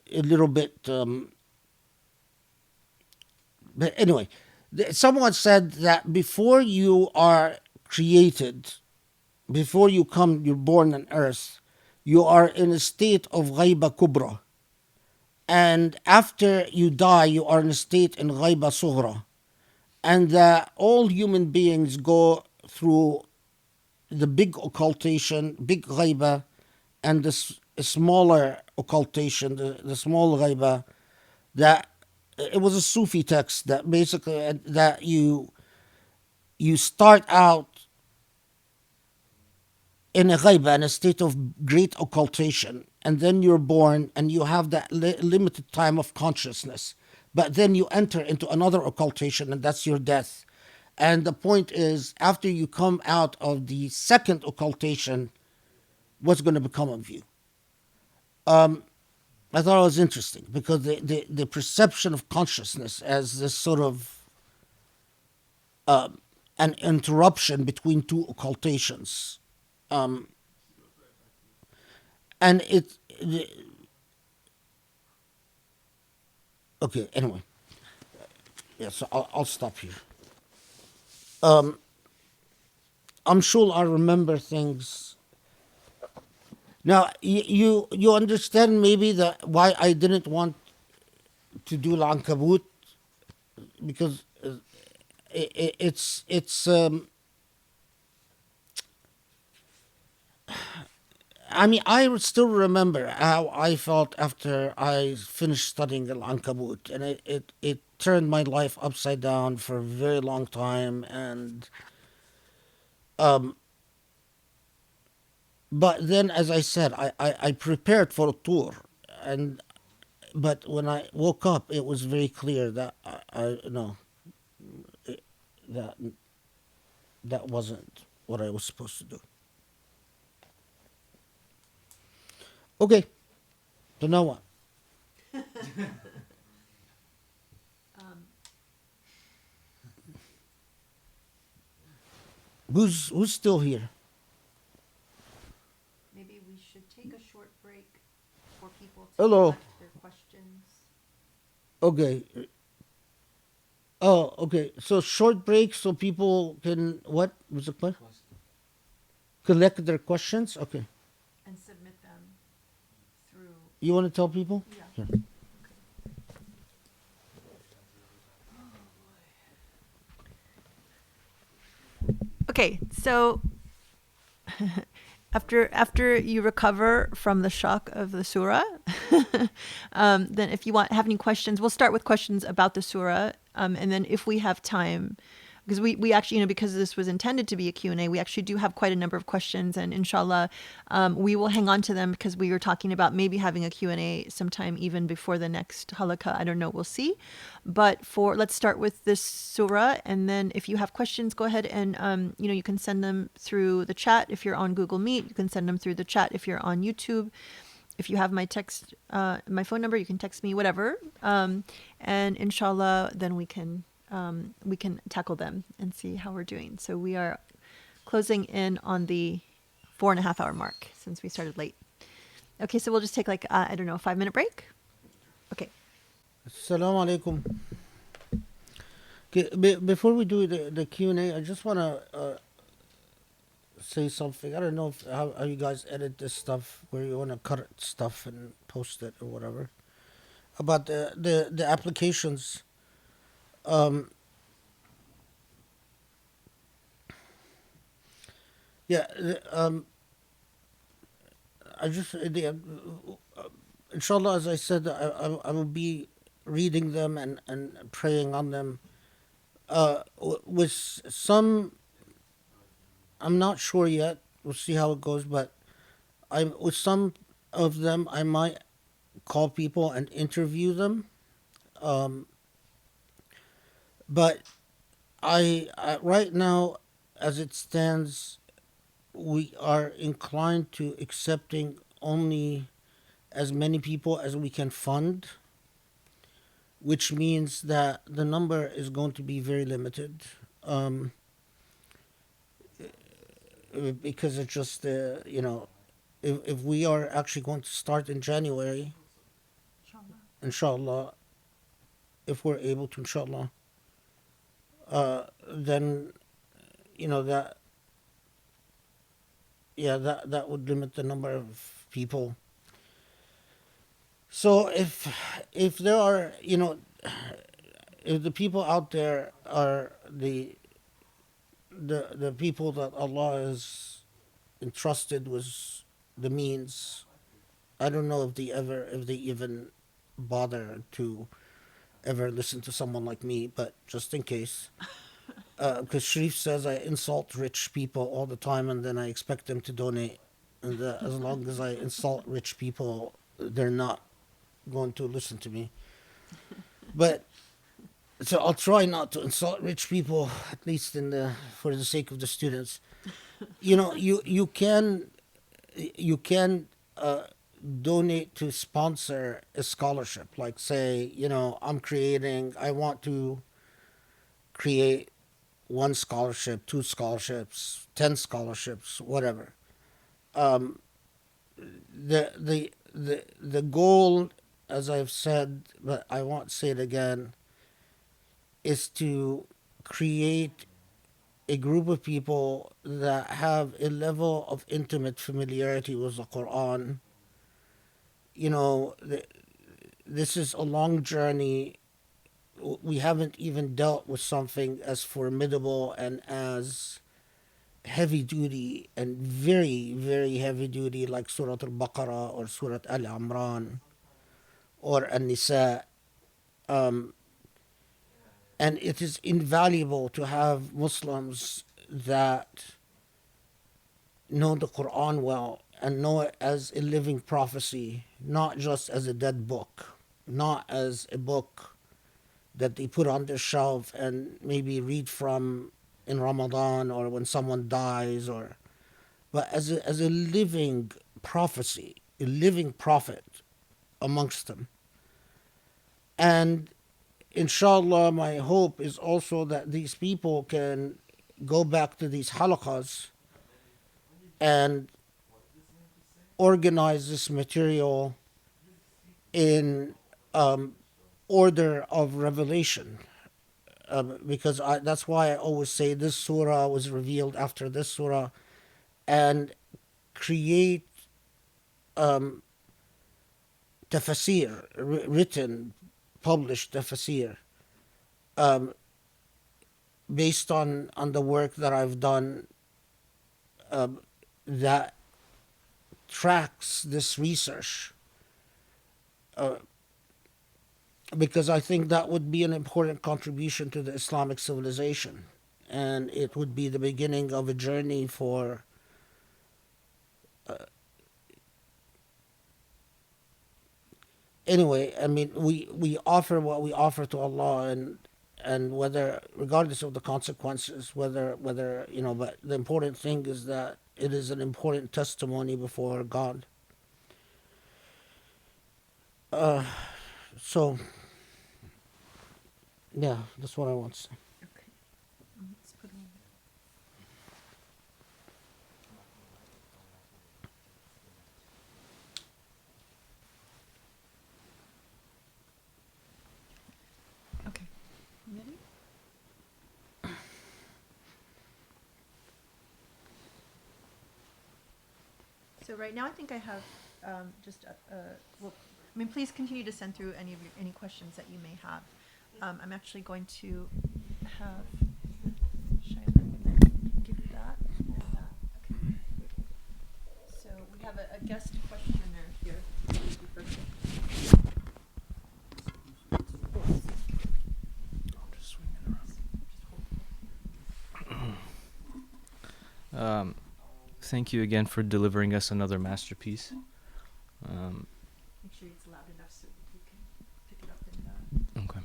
little bit, but anyway, someone said that before you are created, before you come, you're born on earth, you are in a state of ghaiba kubra. And after you die, you are in a state in ghaiba sughra. And that all human beings go through the big occultation, big ghaiba, and the smaller occultation, the small ghaiba, that it was a Sufi text that basically that you start out in a ghaiba, in a state of great occultation, and then you're born and you have that limited time of consciousness, but then you enter into another occultation, and that's your death. And the point is, after you come out of the second occultation, what's going to become of you? I thought it was interesting because the perception of consciousness as this sort of an interruption between two occultations. And okay, anyway. Yeah, so I'll stop here. I'm sure I remember things. Now, you understand maybe that why I didn't want to do Al-Ankabut, because it's I mean, I still remember how I felt after I finished studying Al-Ankabut, and it turned my life upside down for a very long time. And but then, as I said, I prepared for a tour, and but when I woke up, it was very clear that I no, that that wasn't what I was supposed to do. Okay, so now what? Who's still here? Maybe we should take a short break for people to Hello. collect their questions. Okay. Oh, okay. So short break so people can what was the question? Collect their questions. Okay. And submit them through. You want to tell people? Yeah. Sure. Okay, so after you recover from the shock of the surah, then if you have any questions, we'll start with questions about the surah, and then if we have time, because we actually, because this was intended to be a Q&A, we actually do have quite a number of questions, and inshallah, we will hang on to them because we were talking about maybe having a Q&A sometime even before the next halaqah. I don't know, we'll see. But let's start with this surah, and then if you have questions, go ahead and you can send them through the chat. If you're on Google Meet, you can send them through the chat. If you're on YouTube, if you have my phone number, you can text me, whatever. And inshallah, then we can tackle them and see how we're doing. So we are closing in on the 4.5 hour mark since we started late. Okay, so we'll just take like, I don't know, a 5-minute break. Okay. Assalamu alaikum. Okay, before we do the Q&A, I just want to say something. I don't know how you guys edit this stuff, where you want to cut stuff and post it or whatever. About the applications. Um, yeah. I just inshallah, as I said, I will be reading them and praying on them. With some, I'm not sure yet. We'll see how it goes, but I'm with some of them. I might call people and interview them. Um, but I right now, as it stands, we are inclined to accepting only as many people as we can fund, which means that the number is going to be very limited. Um, because it's just, if we are actually going to start in January, inshallah, if we're able to, inshallah, then, that, yeah, that would limit the number of people. So if there are, if the people out there are the people that Allah has entrusted with the means, I don't know if they even bother to ever listen to someone like me, but just in case. Because Sharif says I insult rich people all the time and then I expect them to donate. And as long as I insult rich people, they're not going to listen to me. But so I'll try not to insult rich people, at least for the sake of the students. You can uh, donate to sponsor a scholarship. Like, say, I want to create one scholarship, two scholarships, 10 scholarships, whatever. Um, the goal, as I've said, but I won't say it again, is to create a group of people that have a level of intimate familiarity with the Quran. You know, this is a long journey. We haven't even dealt with something as formidable and as heavy duty and very, very heavy duty like Surah Al Baqarah or Surah Al Imran or An Nisa. Um, and it is invaluable to have Muslims that know the Quran well and know it as a living prophecy, not just as a dead book, not as a book that they put on their shelf and maybe read from in Ramadan or when someone dies, but as a living prophecy, a living prophet amongst them. And inshallah, my hope is also that these people can go back to these halaqas and organize this material in order of revelation. Because that's why I always say this surah was revealed after this surah, and create tafsir, written, published tafsir, um, based on the work that I've done, that tracks this research, because I think that would be an important contribution to the Islamic civilization, and it would be the beginning of a journey for. Anyway, I mean, we offer what we offer to Allah, and whether, regardless of the consequences, whether but the important thing is that it is an important testimony before God. So yeah, that's what I want to say. Okay. Let's put 'em in. Okay. Ready? So right now, I think I have just well, I mean, please continue to send through any questions that you may have. I'm actually going to have Shailen give you that. And, okay. So we have a guest questioner here. Thank you for- Thank you again for delivering us another masterpiece. Make sure it's loud enough so you can pick it up and. Okay.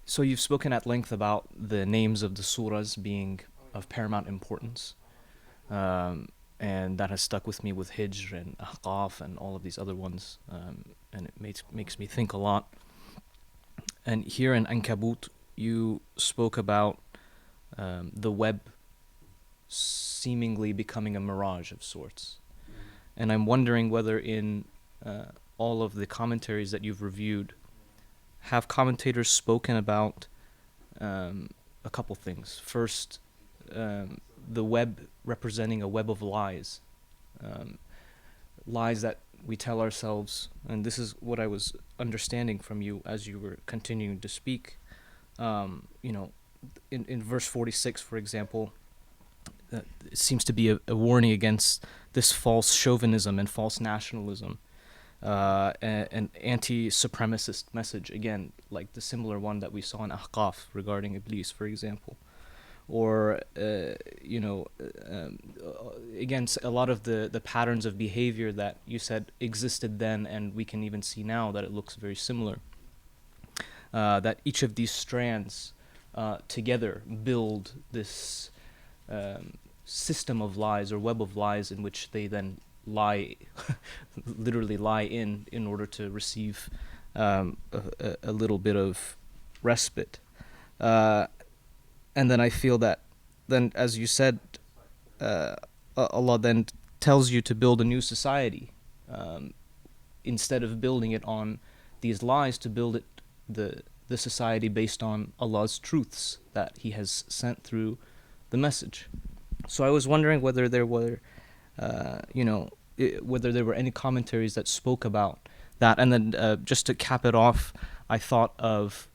So you've spoken at length about the names of the surahs being of paramount importance, and that has stuck with me with Hijr and Ahqaf and all of these other ones, and it makes me think a lot. And here in Ankabut, you spoke about the web seemingly becoming a mirage of sorts. And I'm wondering whether in all of the commentaries that you've reviewed, have commentators spoken about a couple things. First, the web representing a web of lies. Lies that we tell ourselves, and this is what I was understanding from you as you were continuing to speak. In verse 46, for example, it seems to be a warning against this false chauvinism and false nationalism, an anti-supremacist message, again, like the similar one that we saw in Ahqaf regarding Iblis, for example. Or, again, a lot of the patterns of behavior that you said existed then, and we can even see now that it looks very similar. That each of these strands together build this system of lies or web of lies in which they then lie, literally lie in order to receive a little bit of respite. And then I feel that then, as you said, Allah then tells you to build a new society instead of building it on these lies, to build it the society based on Allah's truths that He has sent through the message. So I was wondering whether there were, whether there were any commentaries that spoke about that. And then just to cap it off, I thought of,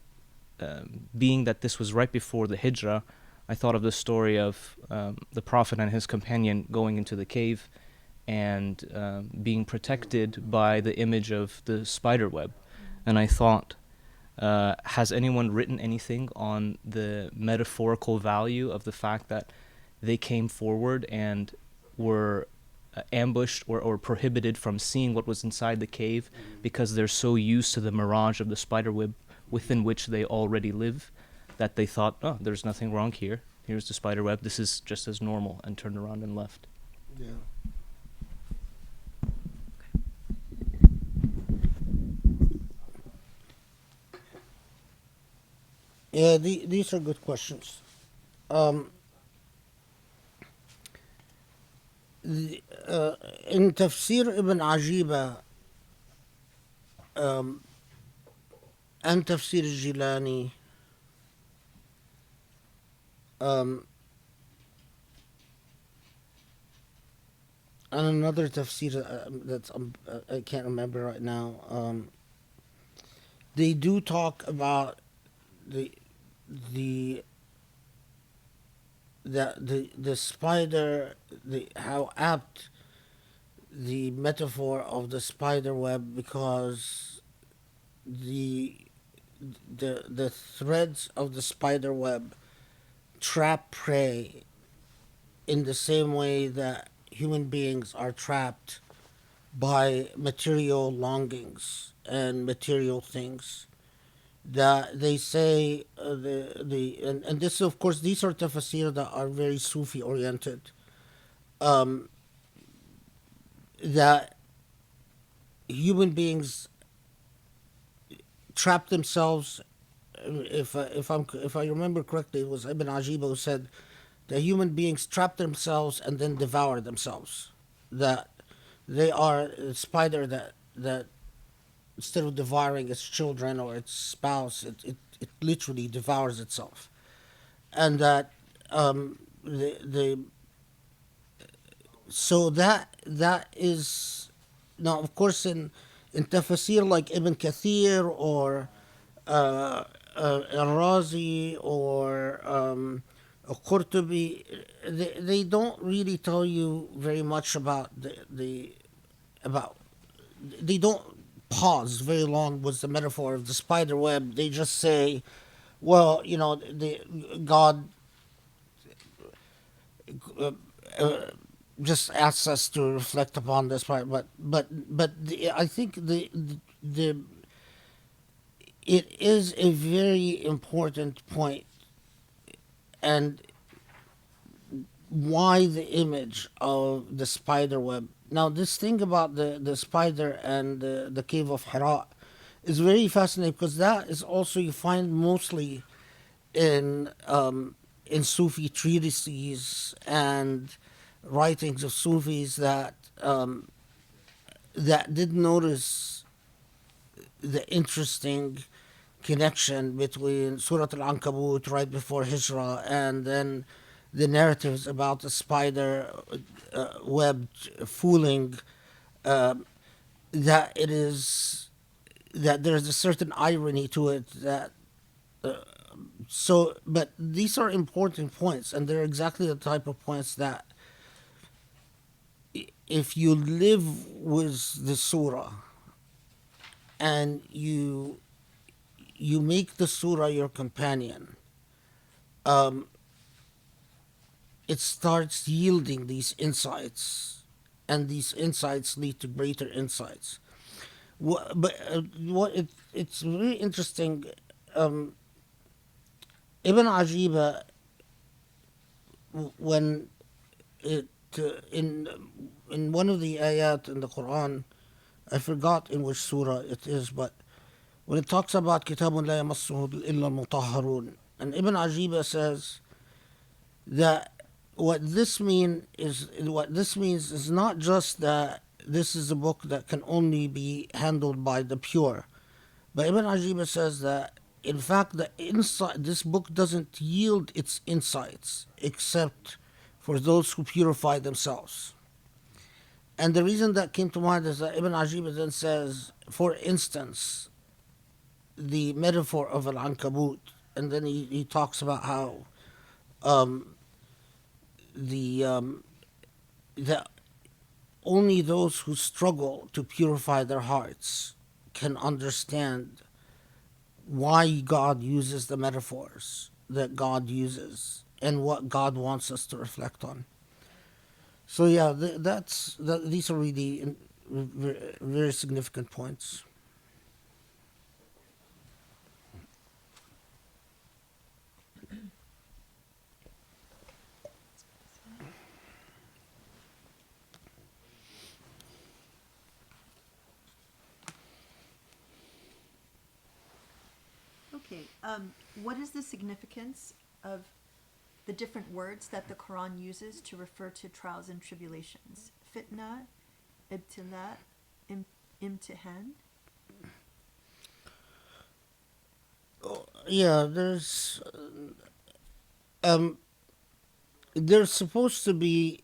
being that this was right before the Hijrah, I thought of the story of the Prophet and his companion going into the cave and being protected by the image of the spider web. And I thought, has anyone written anything on the metaphorical value of the fact that they came forward and were ambushed or prohibited from seeing what was inside the cave because they're so used to the mirage of the spider web within which they already live that they thought, oh, there's nothing wrong here. Here's the spider web. This is just as normal, and turned around and left. Yeah. Yeah, these are good questions. In Tafsir Ibn Ajiba and Tafsir Jilani, and another tafsir that I can't remember right now, they do talk about the spider, how apt the metaphor of the spider web, because the threads of the spider web trap prey in the same way that human beings are trapped by material longings and material things. That they say, and this, of course, these are tafsir that are very Sufi oriented, that human beings trap themselves. If I remember correctly, it was Ibn Ajib who said that human beings trap themselves and then devour themselves. That they are a spider that instead of devouring its children or its spouse, it literally devours itself. And that the so that is now, of course, in tafsir like Ibn Kathir or Al-Razi or Qurtubi, they don't really tell you very much about about they don't pause very long with the metaphor of the spider web. They just say, well, the God just asks us to reflect upon this part, but I think the it is a very important point, and why the image of the spider web. Now, this thing about the spider and the cave of Hira is very fascinating, because that is also, you find mostly in Sufi treatises and writings of Sufis that did notice the interesting connection between Surah Al-Ankabut right before Hijrah, and then the narratives about the spider web fooling, uh, that it is that there's a certain irony to it, that but these are important points, and they're exactly the type of points that if you live with the surah and you make the surah your companion, um, it starts yielding these insights, and these insights lead to greater insights. It's really interesting. Um, Ibn Ajiba, when it in one of the ayat in the Quran, I forgot in which surah it is, but when it talks about kitabun la yamassuhu illa al-mutahharun, and Ibn Ajiba says that what this means is not just that this is a book that can only be handled by the pure, but Ibn Ajiba says that in fact this book doesn't yield its insights except for those who purify themselves. And the reason that came to mind is that Ibn Ajiba then says, for instance, the metaphor of Al-Ankabut, and then he talks about how um, the that only those who struggle to purify their hearts can understand why God uses the metaphors that God uses and what God wants us to reflect on. So yeah, these are really very significant points. Okay, what is the significance of the different words that the Quran uses to refer to trials and tribulations? Fitna, ibtila, imtihan. Yeah, um, there's supposed to be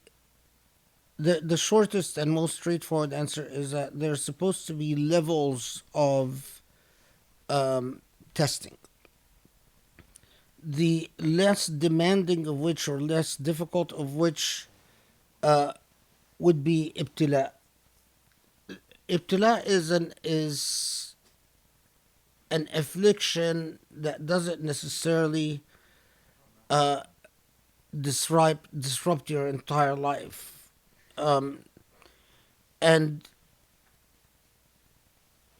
the shortest and most straightforward answer is that there's supposed to be levels of testing. The less demanding of which, or less difficult of which, would be ibtila. Ibtila is an affliction that doesn't necessarily disrupt your entire life, and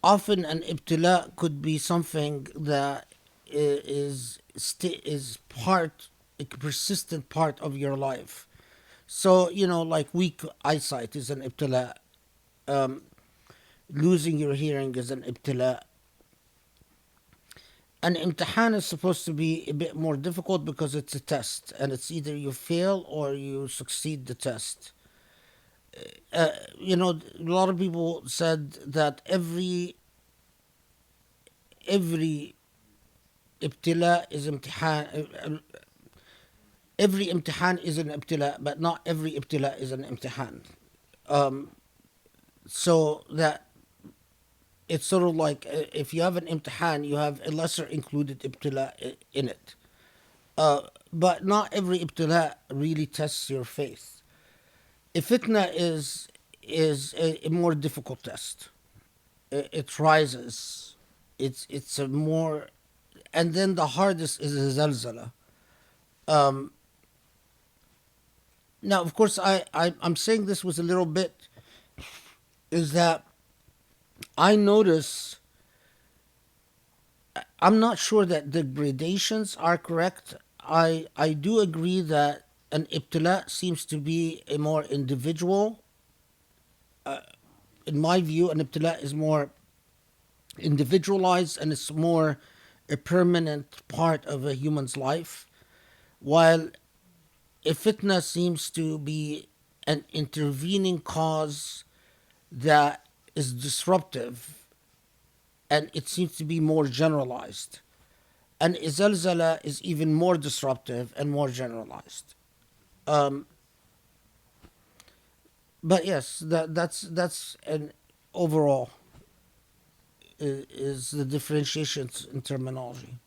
often an ibtila could be something that is a persistent part of your life. So like weak eyesight is an ibtila. Um, Losing your hearing is an ibtila. An imtihan is supposed to be a bit more difficult because it's a test, and it's either you fail or you succeed the test. A lot of people said that every ibtila is imtihan. every imtihan is an ibtila, but not every ibtila is an imtihan. So that it's sort of like if you have an imtihan, you have a lesser included ibtila in it. But not every ibtila really tests your faith. A fitna is a more difficult test. It rises. It's a more, and then the hardest is a zalzala. Um, Now, of course, I'm saying this with a little bit, is that I notice, I'm not sure that the gradations are correct. I do agree that an ibtila seems to be a more individual. In my view, an ibtila is more individualized and it's more a permanent part of a human's life, while a fitna seems to be an intervening cause that is disruptive and it seems to be more generalized. And Izalzala is even more disruptive and more generalized. Um, but yes, that's an overall is the differentiations in terminology.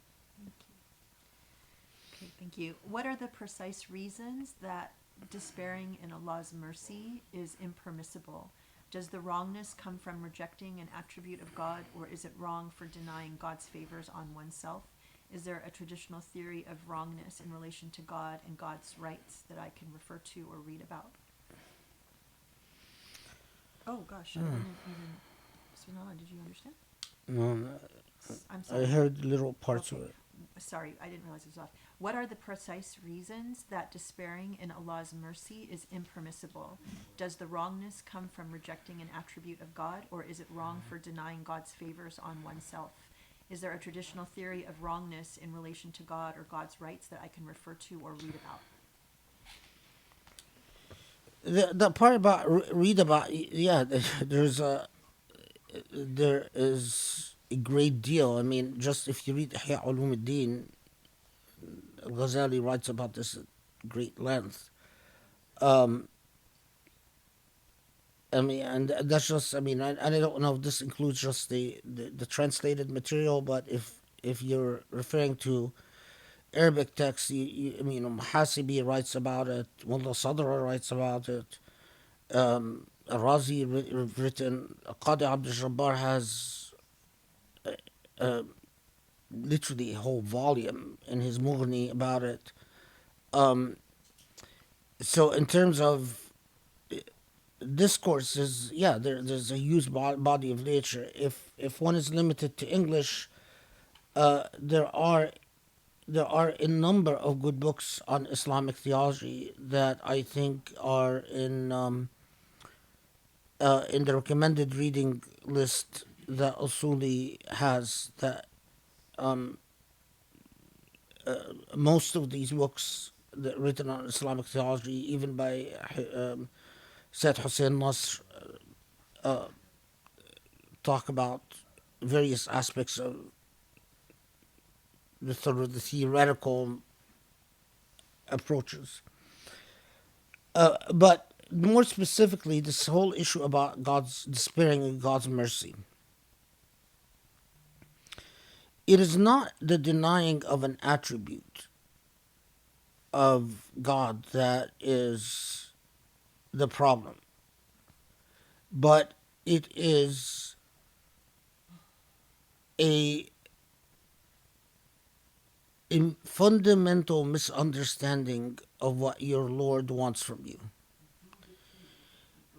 Okay, thank you. What are the precise reasons that despairing in Allah's mercy is impermissible? Does the wrongness come from rejecting an attribute of God, or is it wrong for denying God's favors on oneself? Is there a traditional theory of wrongness in relation to God and God's rights that I can refer to or read about? Oh gosh, I didn't even. Subhanallah, did you understand? No, I'm I sorry. heard little parts Okay. of it. Sorry, I didn't realize it was off. What are the precise reasons that despairing in Allah's mercy is impermissible? Does the wrongness come from rejecting an attribute of God, or is it wrong for denying God's favors on oneself? Is there a traditional theory of wrongness in relation to God or God's rights that I can refer to or read about? The part about read about, yeah, there is a great deal. I mean, just if you read Ihya Ulumuddin, Ghazali writes about this at great length. Um, I mean, and that's just, I mean, I don't know if this includes just the translated material, but if you're referring to Arabic texts, I mean, Muhasibi writes about it, Mullah Sadra writes about it, Razi written, Qadi Abdul Jabbar has uh, literally a whole volume in his Mughni about it. Um, so in terms of discourses, yeah, there's a huge body of literature. If one is limited to English, there are a number of good books on Islamic theology that I think are in the recommended reading list that Usuli has. That most of these books that written on Islamic theology, even by Said Hussein Nasr, talk about various aspects of the sort of the theoretical approaches. But more specifically, this whole issue about God's despairing of God's mercy. It is not the denying of an attribute of God that is the problem, but it is a fundamental misunderstanding of what your Lord wants from you.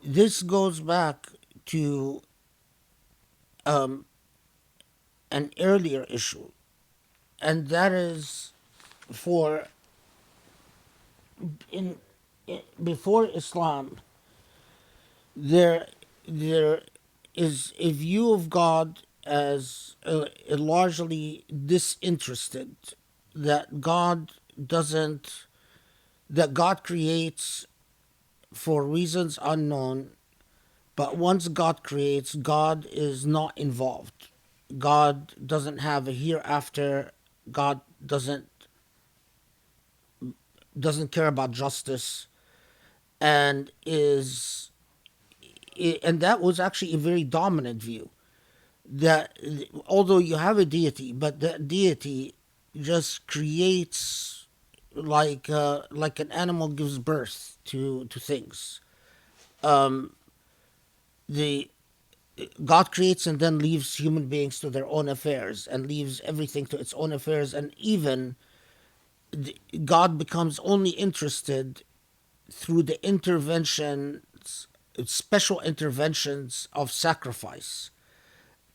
This goes back to um, an earlier issue, and that is for in before Islam, there there is a view of God as a largely disinterested, that God doesn't, that God creates for reasons unknown, but once God creates, God is not involved. God doesn't have a hereafter. God doesn't doesn't care about justice, and and that was actually a very dominant view. That although you have a deity, but that deity just creates like an animal gives birth to things. Um, the God creates and then leaves human beings to their own affairs and leaves everything to its own affairs, and even God becomes only interested through the interventions, special interventions of sacrifice.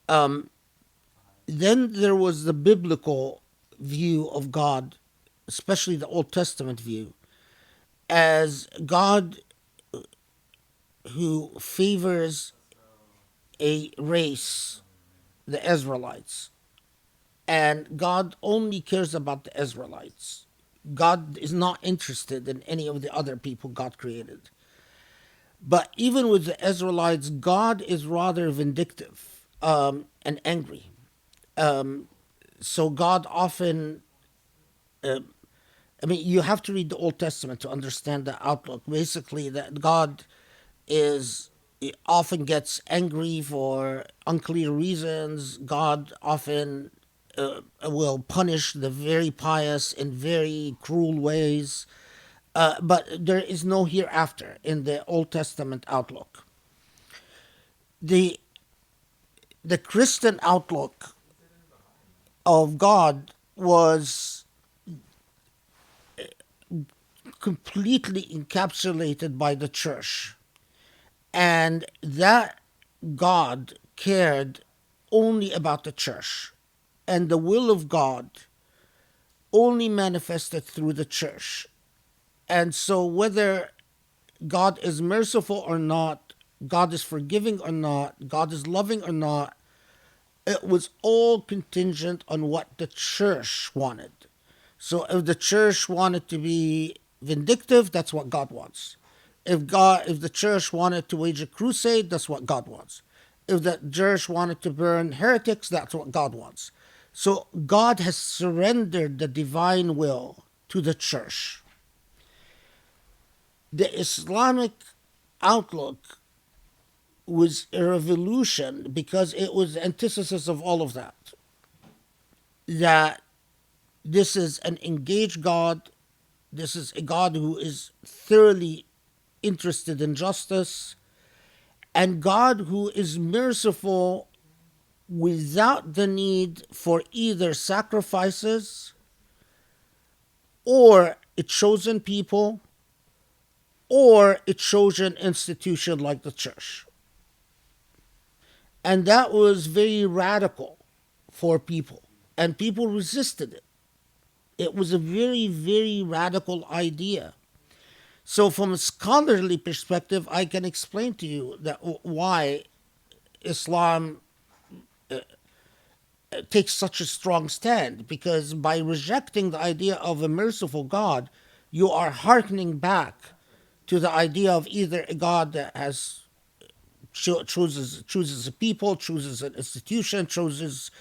Um, then there was the biblical view of God, especially the Old Testament view, as God who favors a race, the Israelites, and God only cares about the Israelites. God is not interested in any of the other people God created. But even with the Israelites, God is rather vindictive and angry. Um, so God often, uh, I mean, you have to read the Old Testament to understand the outlook. Basically, that God is often gets angry for unclear reasons. God often will punish the very pious in very cruel ways. But there is no hereafter in the Old Testament outlook. The the Christian outlook of God was completely encapsulated by the church, and that God cared only about the church, and the will of God only manifested through the church. And so, whether God is merciful or not, God is forgiving or not, God is loving or not, it was all contingent on what the church wanted. So if the church wanted to be vindictive, that's what God wants. If the church wanted to wage a crusade, that's what God wants. If the church wanted to burn heretics, that's what God wants. So God has surrendered the divine will to the church. The Islamic outlook was a revolution because it was the antithesis of all of that. That this is an engaged God, this is a God who is thoroughly interested in justice, and God who is merciful without the need for either sacrifices or a chosen people or a chosen institution like the church. And that was very radical for people, and people resisted it. It was a very, very radical idea. So, from a scholarly perspective, I can explain to you that why Islam takes such a strong stand. Because by rejecting the idea of a merciful God, you are hearkening back to the idea of either a God that has chooses a people, chooses an institution, chooses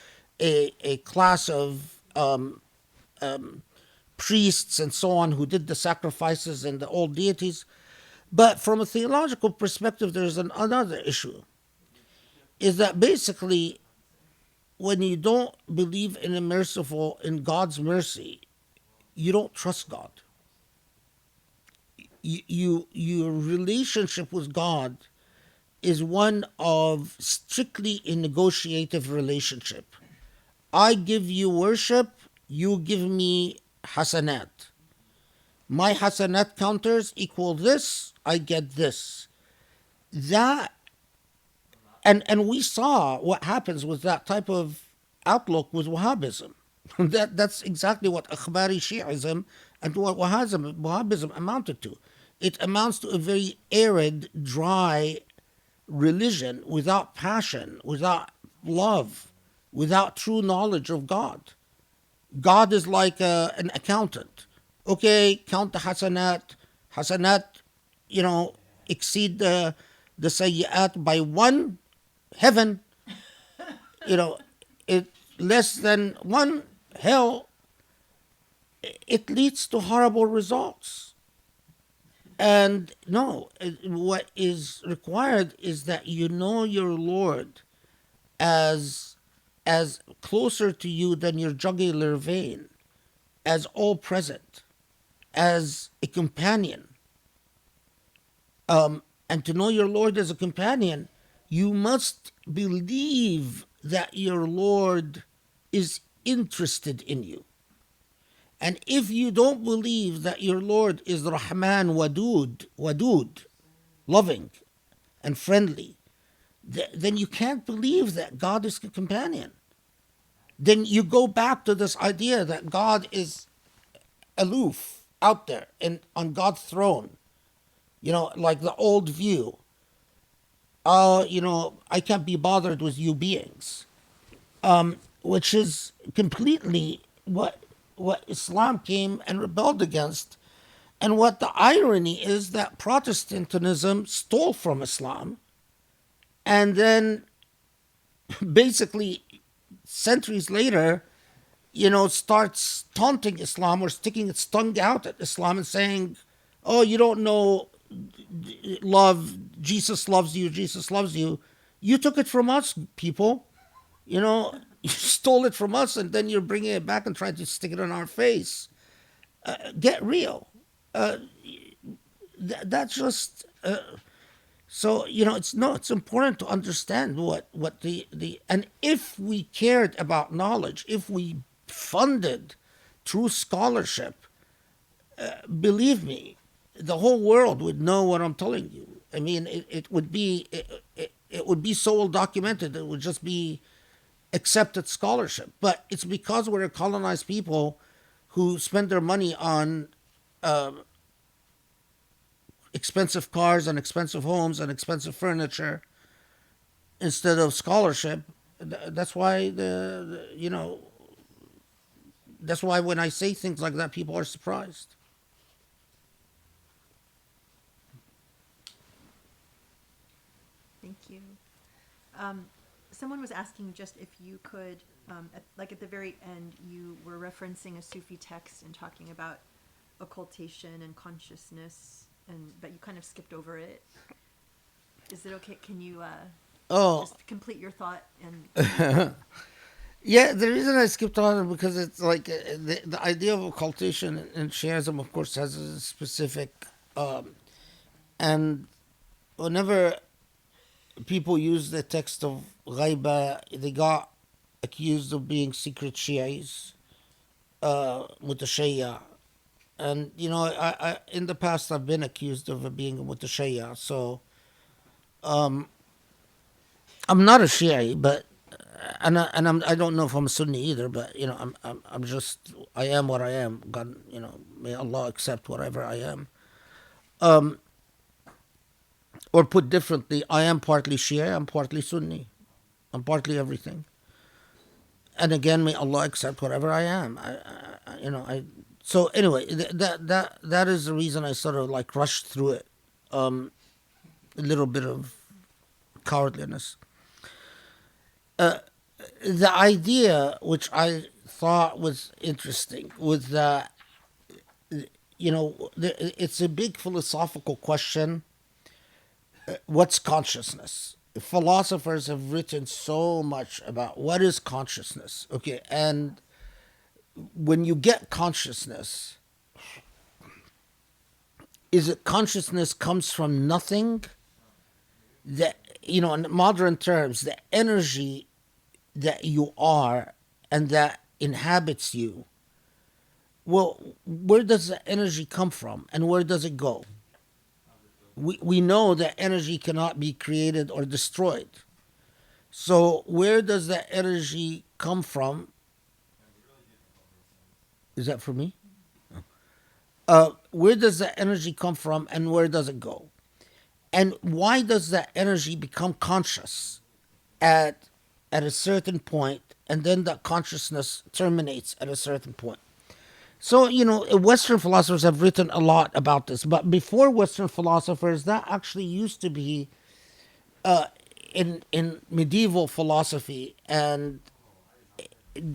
a class of priests and so on who did the sacrifices and the old deities. But from a theological perspective, there's another issue. Is that basically when you don't believe in in God's mercy, you don't trust God. Your relationship with God is one of strictly a negotiative relationship. I give you worship, you give me hasanat. My hasanat counters equal this, I get this. That and we saw what happens with that type of outlook with Wahhabism. That's exactly what Akhbari Shi'ism and what Wahhabism amounted to. It amounts to a very arid, dry religion without passion, without love, without true knowledge of God. God is like an accountant. Okay, count the hasanat. Hasanat, exceed the sayyi'at by one. Heaven, it less than one. Hell, it leads to horrible results. And no, what is required is that you know your Lord as closer to you than your jugular vein, as all present, as a companion. And to know your Lord as a companion, you must believe that your Lord is interested in you. And if you don't believe that your Lord is Rahman Wadud, loving and friendly, then you can't believe that God is a companion. Then you go back to this idea that God is aloof, out there, and on God's throne. Like the old view. I can't be bothered with you beings, which is completely what Islam came and rebelled against. And what the irony is that Protestantism stole from Islam, and then basically centuries later, starts taunting Islam or sticking its tongue out at Islam and saying, "Oh, you don't know love. Jesus loves you. Jesus loves you. You took it from us, people. You stole it from us, and then you're bringing it back and trying to stick it on our face. Get real." That's just so it's important to understand what the and if we cared about knowledge, if we funded true scholarship, believe me, the whole world would know what I'm telling you. I mean, it would be it would be so well documented. It would just be accepted scholarship. But it's because we're a colonized people who spend their money on expensive cars and expensive homes and expensive furniture instead of scholarship. That's why that's why when I say things like that, people are surprised. Thank you. Someone was asking just if you could, at the very end, you were referencing a Sufi text and talking about occultation and consciousness, but you kind of skipped over it. Is it okay? Can you just complete your thought? And Yeah, the reason I skipped on it because it's like the idea of occultation in Shiism, of course, has a specific, and whenever people use the text of Ghaiba, they got accused of being secret Shiites, Mutashayya. And, I in the past I've been accused of being a Mutashayya. So, I'm not a Shiite, but, I don't know if I'm a Sunni either, but, I'm just, I am what I am. God, may Allah accept whatever I am. Or put differently, I am partly Shia, I'm partly Sunni. I'm partly everything. And again, may Allah accept whatever I am. So anyway, that is the reason I sort of like rushed through it. A little bit of cowardliness. The idea, which I thought was interesting, was that it's a big philosophical question. What's consciousness? Philosophers have written so much about what is consciousness. Okay, and when you get consciousness, is it consciousness comes from nothing? That, in modern terms, the energy that you are and that inhabits you, well, where does the energy come from and where does it go? We know that energy cannot be created or destroyed. So where does that energy come from? Is that for me? Where does that energy come from and where does it go? And why does that energy become conscious at a certain point, and then that consciousness terminates at a certain point? So, Western philosophers have written a lot about this, but before Western philosophers, that actually used to be in medieval philosophy and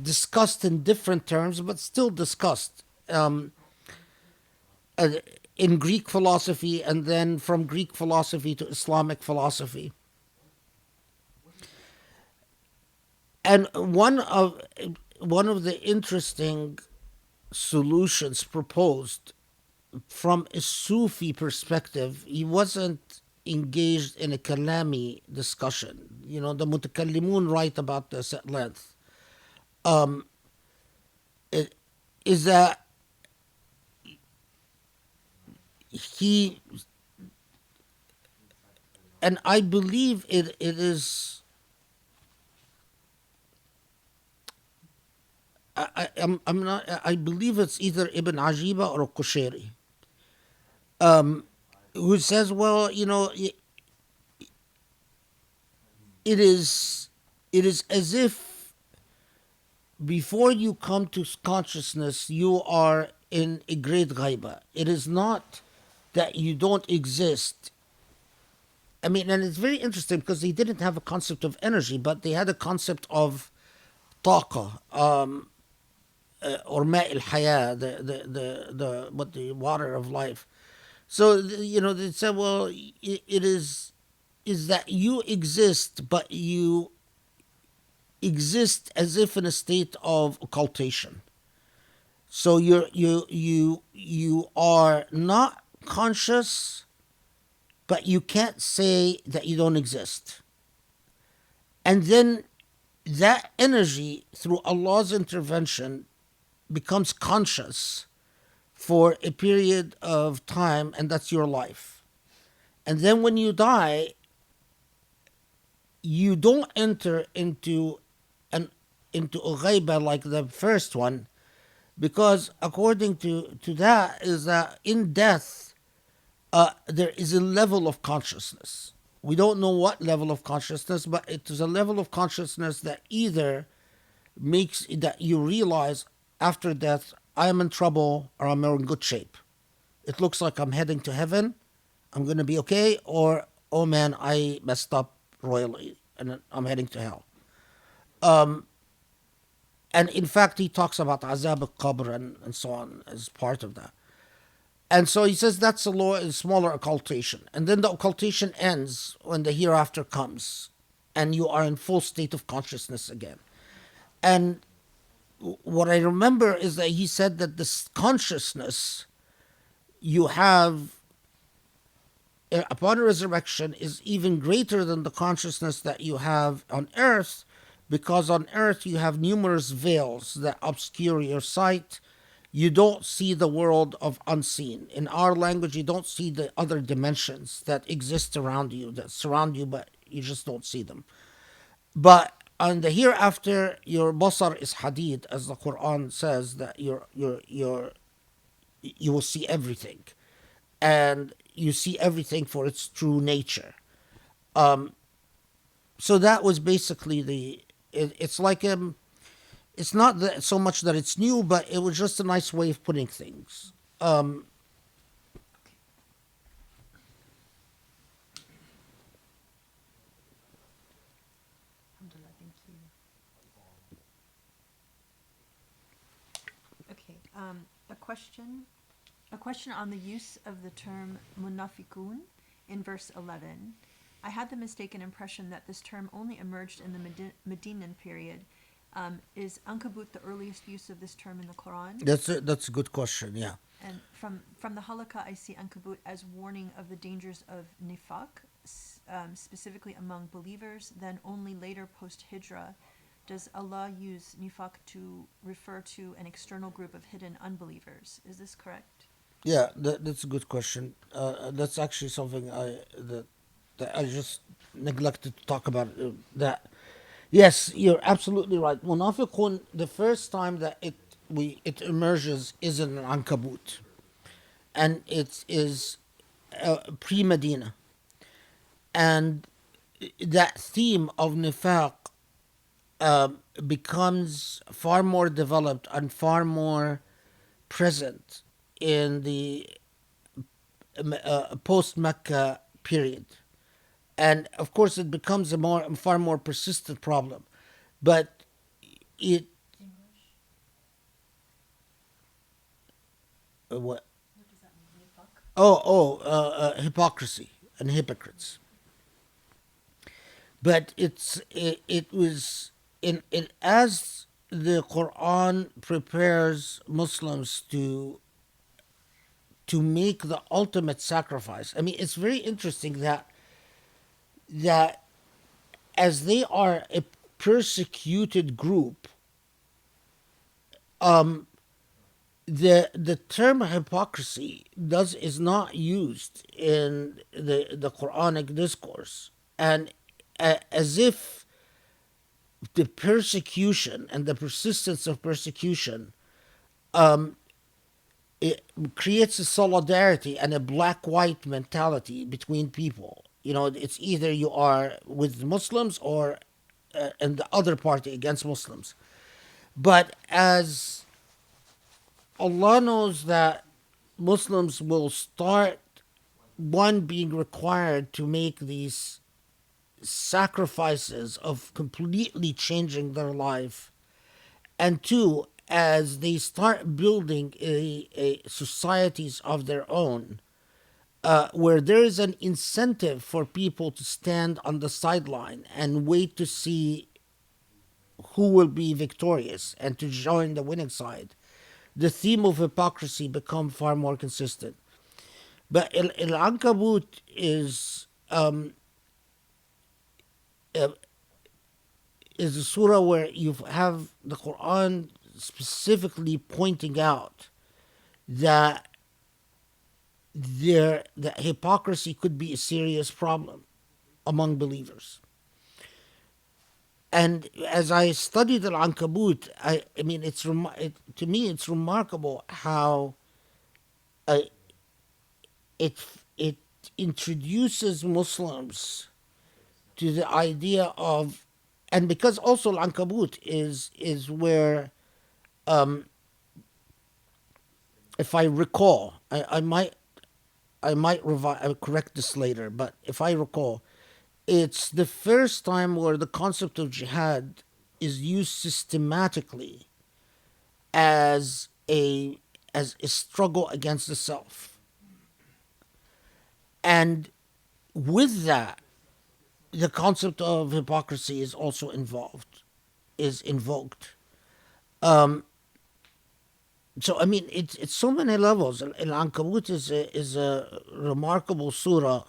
discussed in different terms, but still discussed uh, in Greek philosophy, and then from Greek philosophy to Islamic philosophy. And one of the interesting solutions proposed from a Sufi perspective, he wasn't engaged in a kalami discussion. The mutakallimun write about this at length. It, is that he, and I believe it is. I'm not. I believe it's either Ibn Ajiba or Qushayri, who says, well, it is as if before you come to consciousness, you are in a great ghaiba. It is not that you don't exist. I mean, and it's very interesting because they didn't have a concept of energy, but they had a concept of taqa, or ma' al-haya, the water of life. So, they said, well, it is that you exist, but you exist as if in a state of occultation. So you are not conscious, but you can't say that you don't exist. And then that energy, through Allah's intervention, becomes conscious for a period of time, and that's your life. And then when you die, you don't enter into a ghaiba like the first one, because according to that, is that in death there is a level of consciousness. We don't know what level of consciousness, but it is a level of consciousness that either makes that you realize after death, I am in trouble or I'm in good shape. It looks like I'm heading to heaven, I'm going to be okay, or oh man, I messed up royally and I'm heading to hell. And in fact, he talks about azab al-qabr and so on as part of that. And so he says that's a smaller occultation. And then the occultation ends when the hereafter comes and you are in full state of consciousness again. And what I remember is that he said that this consciousness you have upon resurrection is even greater than the consciousness that you have on earth, because on earth you have numerous veils that obscure your sight. You don't see the world of unseen. In our language, you don't see the other dimensions that exist around you, that surround you, but you just don't see them. But on the hereafter, your basar is hadid, as the Quran says, that you will see everything, and you see everything for its true nature. So that was basically it's like it's not that so much that it's new, but it was just a nice way of putting things. Alhamdulillah, thank you. Okay, a question on the use of the term munafiqun in verse 11. I had the mistaken impression that this term only emerged in the Medinan period. Is Ankaboot the earliest use of this term in the Quran? That's a good question. Yeah. And from the halakha, I see Ankaboot as warning of the dangers of nifaq, specifically among believers. Then only later, post-hijrah, does Allah use nifaq to refer to an external group of hidden unbelievers. Is this correct? Yeah, that's a good question. That's actually something that I just neglected to talk about. That yes, you're absolutely right. Munafiqun, the first time that it emerges is in Ankabut, and it is pre-Medina, and that theme of nifaq becomes far more developed and far more present in the post-Mecca period. And of course, it becomes a far more persistent problem. But it what? Hypocrisy and hypocrites. But it was in as the Quran prepares Muslims to make the ultimate sacrifice. I mean, it's very interesting that as they are a persecuted group, the term hypocrisy is not used in the Quranic discourse, and as if the persecution and the persistence of persecution it creates a solidarity and a black-white mentality between people. You know, it's either you are with Muslims or and the other party against Muslims. But as Allah knows that Muslims will start, one, being required to make these sacrifices of completely changing their life, and two, as they start building a societies of their own, where there is an incentive for people to stand on the sideline and wait to see who will be victorious and to join the winning side, the theme of hypocrisy become far more consistent. But Al-Ankabut uh, is a surah where you have the Quran specifically pointing out that that hypocrisy could be a serious problem among believers. And as I studied Al-Ankabut, I mean, to me, it's remarkable how uh, it it introduces Muslims to the idea of, and because also Al-Ankabut is where, if I recall, I'll correct this later, but if I recall, it's the first time where the concept of jihad is used systematically as a struggle against the self. And with that, the concept of hypocrisy is also is invoked. So I mean, it's so many levels. Al-Ankabut is a remarkable surah,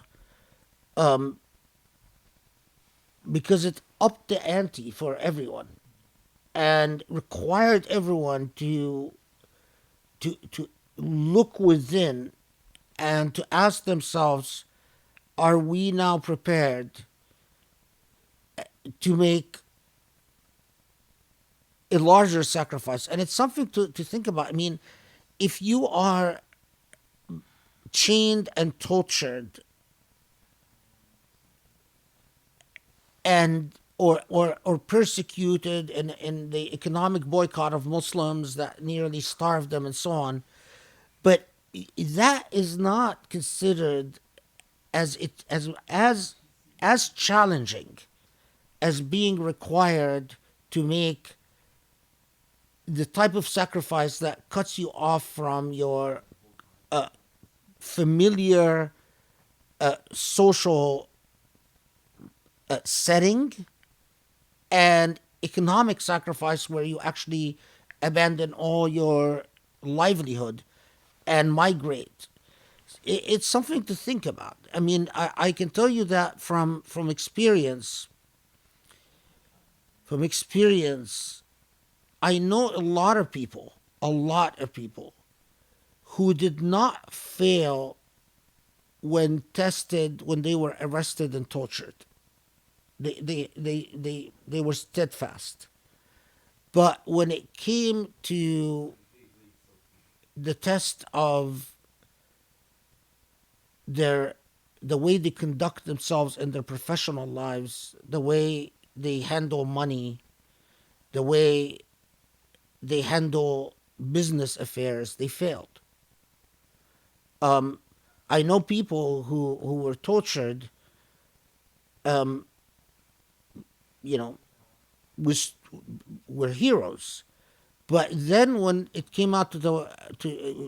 because it upped the ante for everyone and required everyone to look within and to ask themselves, are we now prepared to make a larger sacrifice? And it's something to think about. I mean, if you are chained and tortured and or persecuted in the economic boycott of Muslims that nearly starved them and so on, but that is not considered as challenging as being required to make the type of sacrifice that cuts you off from your familiar social setting, and economic sacrifice where you actually abandon all your livelihood and migrate. It's something to think about. I mean, I can tell you that from experience. From experience, I know a lot of people who did not fail when they were arrested and tortured. They were steadfast. But when it came to the test of the way they conduct themselves in their professional lives, the way they handle money, the way they handle business affairs, they failed. I know people who were tortured, you know, were heroes, But then when it came out to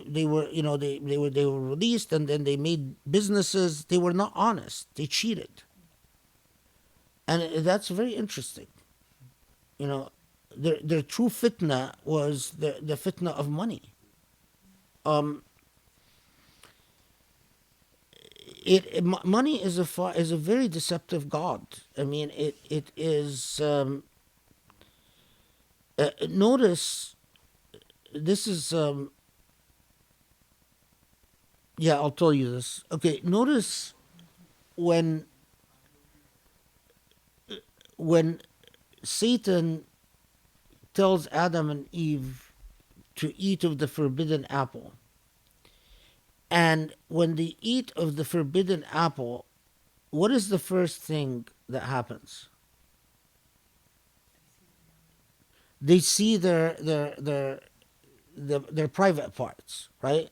they were, they were released, and then they made businesses. They were not honest. They cheated, and that's very interesting. You know, their true fitna was the fitna of money. Um, money is is a very deceptive god. I mean, it is. Notice this is. Yeah, I'll tell you this. Okay, notice when when Satan tells Adam and Eve to eat of the forbidden apple, and when they eat of the forbidden apple, what is the first thing that happens? They see their private parts, right?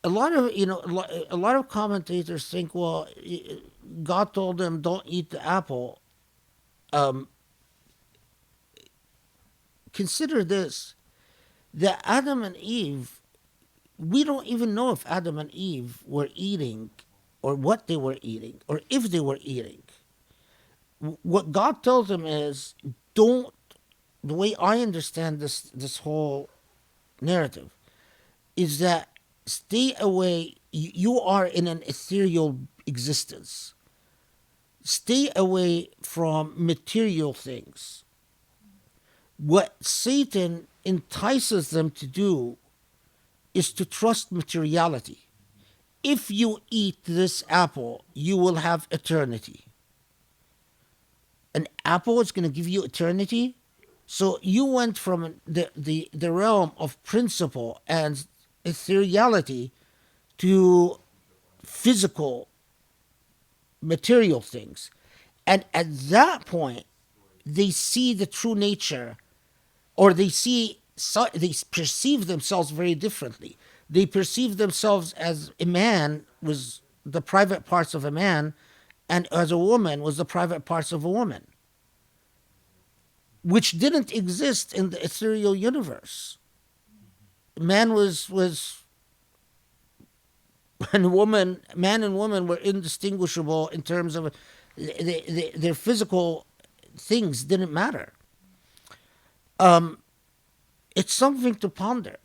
A lot of a lot of commentators think, well, God told them don't eat the apple. Um, Consider this: that Adam and Eve, we don't even know if Adam and Eve were eating, or what they were eating, or if they were eating. What God tells them is, don't. The way I understand this whole narrative is that stay away. You are in an ethereal existence. Stay away from material things. What Satan entices them to do is to trust materiality. If you eat this apple, you will have eternity. An apple is going to give you eternity? So you went from the realm of principle and ethereality to physical, material things. And at that point, they see the true nature, or they perceive themselves very differently. They perceive themselves as a man was the private parts of a man, and as a woman was the private parts of a woman, which didn't exist in the ethereal universe. Man was and woman, man and woman were indistinguishable in terms of their physical things didn't matter. It's something to ponder.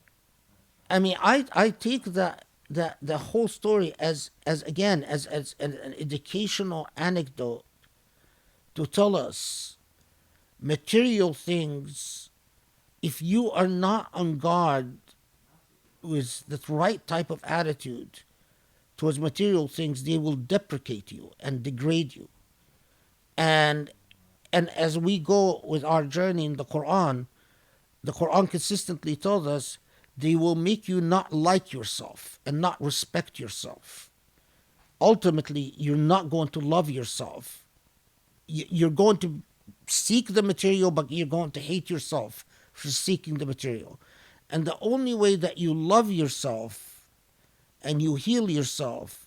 I mean, I take that the whole story as again as an educational anecdote to tell us material things. If you are not on guard with the right type of attitude towards material things, they will deprecate you and degrade you. And as we go with our journey in the Quran consistently tells us they will make you not like yourself and not respect yourself. Ultimately, you're not going to love yourself. You're going to seek the material, but you're going to hate yourself for seeking the material. And the only way that you love yourself and you heal yourself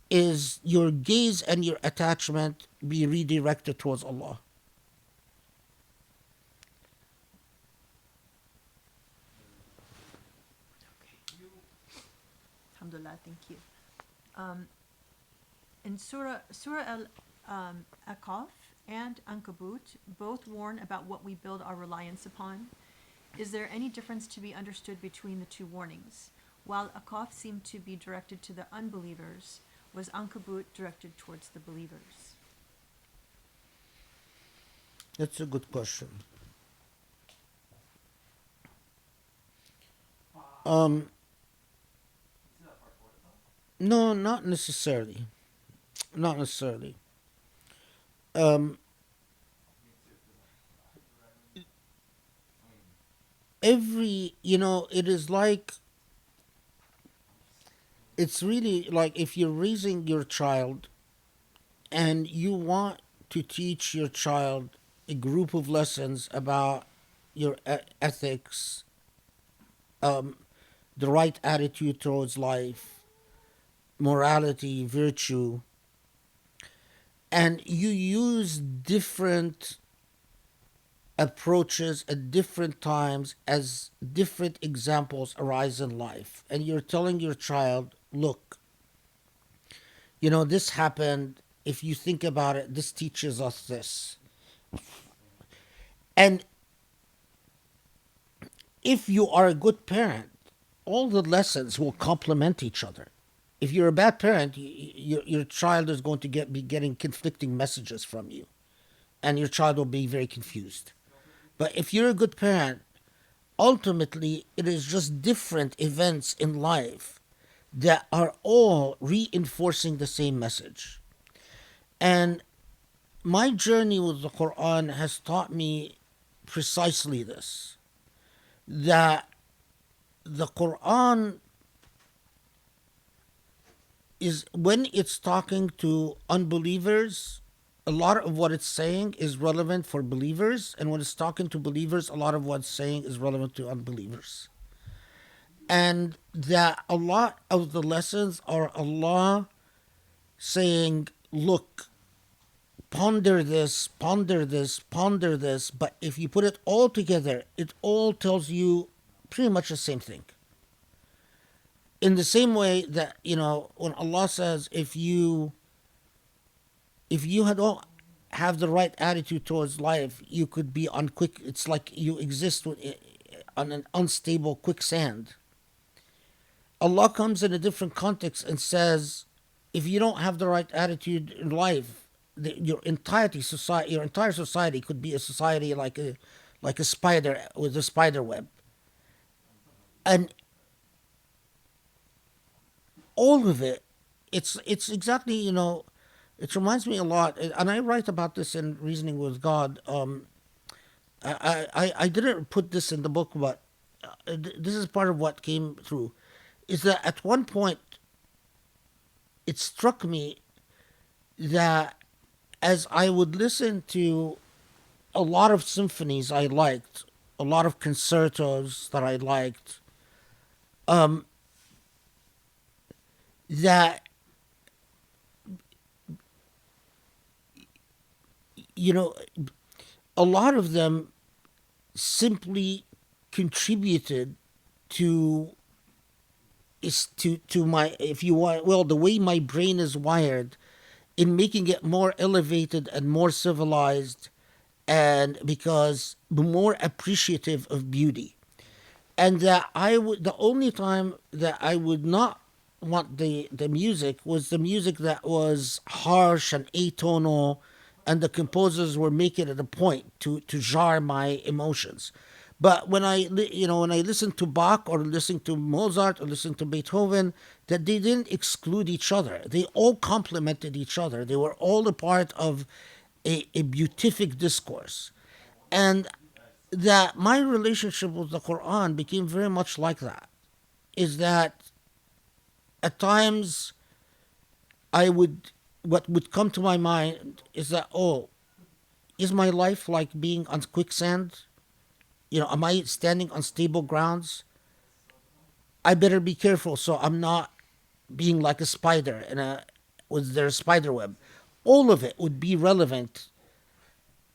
is your gaze and your attachment be redirected towards Allah. Alhamdulillah, thank you. In Surah Al-Aqaf and Ankaboot both warn about what we build our reliance upon. Is there any difference to be understood between the two warnings? While Aqaf seemed to be directed to the unbelievers, was Ankaboot directed towards the believers? That's a good question. No, not necessarily. Not necessarily. Um, it is like, it's really like if you're raising your child and you want to teach your child a group of lessons about your ethics, um, the right attitude towards life, morality, virtue, and you use different approaches at different times as different examples arise in life. And you're telling your child, look, this happened. If you think about it, this teaches us this. And if you are a good parent, all the lessons will complement each other. If you're a bad parent, your child is going to be getting conflicting messages from you, and your child will be very confused. But if you're a good parent, ultimately it is just different events in life that are all reinforcing the same message. And my journey with the Quran has taught me precisely this, that the Quran is, when it's talking to unbelievers, a lot of what it's saying is relevant for believers, and when it's talking to believers, a lot of what it's saying is relevant to unbelievers. And that a lot of the lessons are Allah saying, look, ponder this, ponder this, ponder this, but if you put it all together, it all tells you pretty much the same thing. In the same way that, when Allah says, if you had all have the right attitude towards life, you could be on quick. It's like you exist on an unstable quicksand. Allah comes in a different context and says, if you don't have the right attitude in life, your entire society could be a society like a spider with a spider web, and all of it. It's exactly, it reminds me a lot, and I write about this in Reasoning with God. I didn't put this in the book, but this is part of what came through. Is that at one point it struck me that as I would listen to a lot of symphonies I liked, a lot of concertos that I liked, um, that you know a lot of them simply contributed to to my, if you want, well, the way my brain is wired, in making it more elevated and more civilized, and because more appreciative of beauty. And that the only time that I would not want the music was the music that was harsh and atonal, and the composers were making it a point to jar my emotions. But when I listen to Bach or listen to Mozart or listen to Beethoven, that they didn't exclude each other. They all complemented each other. They were all a part of a beatific discourse. And that my relationship with the Quran became very much like that. Is that at times what would come to my mind is that, oh, is my life like being on quicksand? Am I standing on stable grounds? I better be careful so I'm not being like a spider with their spider web. All of it would be relevant,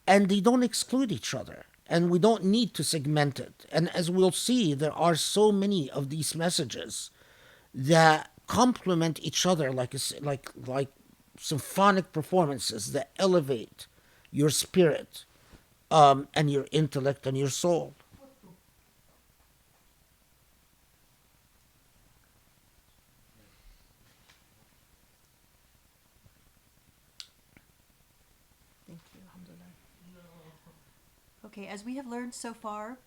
and they don't exclude each other, and we don't need to segment it. And as we'll see, there are so many of these messages that complement each other, like symphonic performances that elevate your spirit, and your intellect and your soul. Thank you. Alhamdulillah. Okay, as we have learned so far,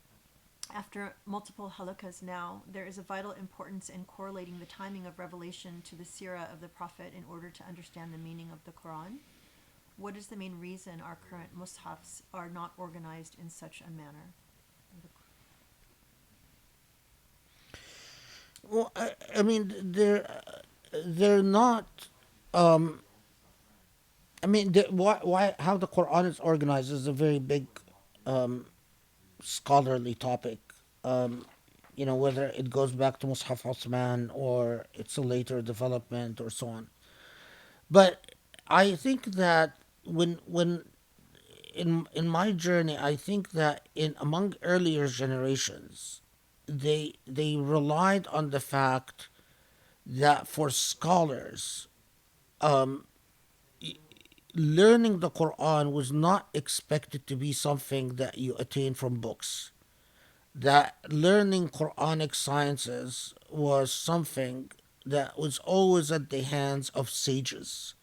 after multiple halakas now, there is a vital importance in correlating the timing of revelation to the seerah of the Prophet in order to understand the meaning of the Quran. What is the main reason our current mushafs are not organized in such a manner? Well, I mean, they're not. Um, I mean, why how the Quran is organized is a very big um, scholarly topic. Um, whether it goes back to Mus'haf Osman or it's a later development or so on. But I think that when in my journey, I think that in among earlier generations, they relied on the fact that for scholars, um, learning the Quran was not expected to be something that you attain from books. That learning Quranic sciences was something that was always at the hands of sages.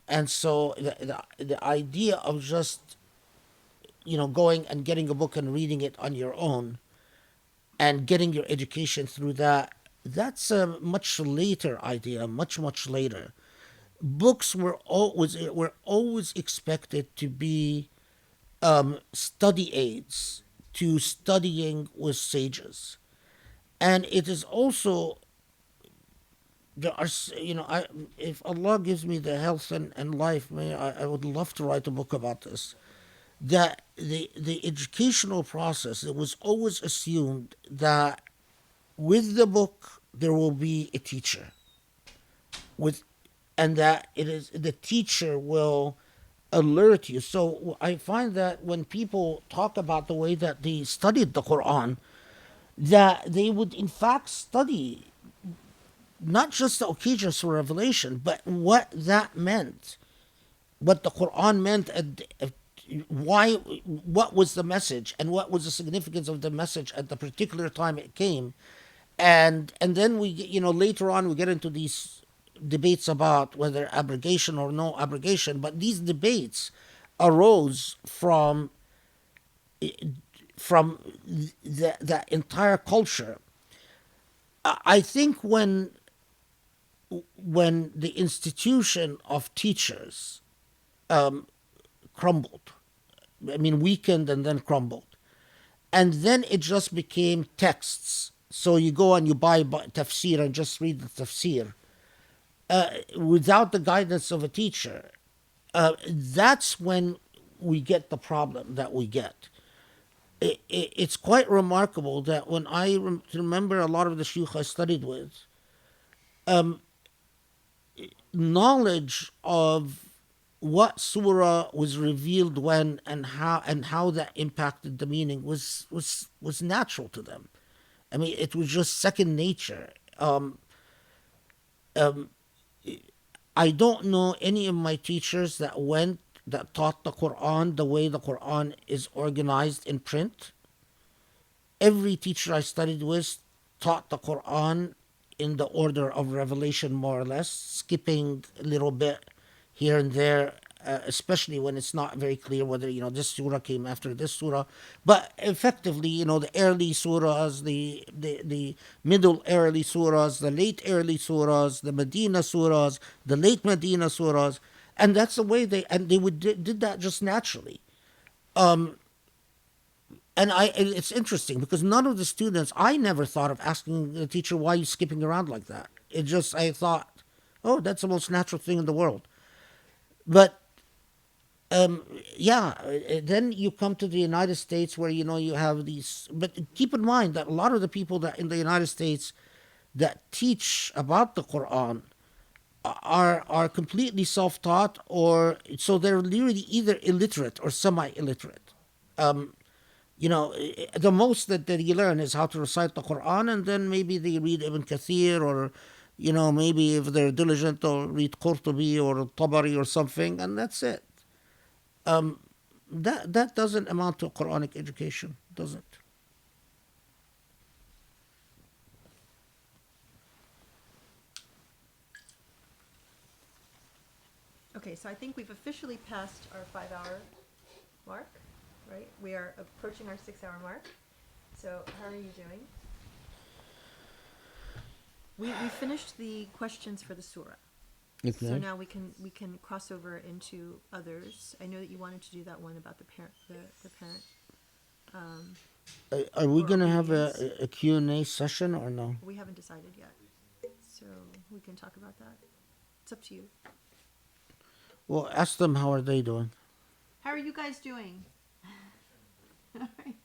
And so the idea of just, going and getting a book and reading it on your own and getting your education through that, that's a much later idea, much, much later. Books were always expected to be study aids to studying with sages. And it is also, there are if Allah gives me the health and life, I would love to write a book about this. That the educational process, it was always assumed that with the book there will be a teacher, with and that it is the teacher will alert you. So I find that when people talk about the way that they studied the Quran, that they would in fact study not just the occasions for revelation, but what that meant, what the Quran meant, and why, what was the message, and what was the significance of the message at the particular time it came, and then we, later on we get into these debates about whether abrogation or no abrogation, but these debates arose from that entire culture. I think when the institution of teachers crumbled, I mean, weakened and then crumbled, and then it just became texts. So you go and you buy tafsir and just read the tafsir without the guidance of a teacher. That's when we get the problem that we get. It's quite remarkable that when I remember a lot of the shuyukh I studied with, knowledge of what surah was revealed when and how that impacted the meaning was natural to them. I mean, it was just second nature. I don't know any of my teachers that taught the Quran the way the Quran is organized in print. Every teacher I studied with taught the Quran in the order of revelation, more or less, skipping a little bit here and there, especially when it's not very clear whether this surah came after this surah. But effectively, the early surahs, the middle early surahs, the late early surahs, the Medina surahs, the late Medina surahs, and that's the way they would did that just naturally. And it's interesting because none of the students, I never thought of asking the teacher, why are you skipping around like that? It just, I thought, oh, that's the most natural thing in the world. But yeah, then you come to the United States where you have these. But keep in mind that a lot of the people that in the United States that teach about the Quran are completely self-taught, or so they're literally either illiterate or semi-illiterate. The most that you learn is how to recite the Quran, and then maybe they read Ibn Kathir, or maybe if they're diligent, they'll read Qurtubi or Tabari or something, and that's it. That doesn't amount to Quranic education, does it? Okay, so I think we've officially passed our 5-hour mark, right? We are approaching our 6-hour mark. So how are you doing? We finished the questions for the surah. Okay. So now we can cross over into others. I know that you wanted to do that one about the parent, the parent. Are we Or going to have obedience. a Q&A session or no? We haven't decided yet, so we can talk about that. It's up to you. Well, ask them how are they doing. How are you guys doing? All right.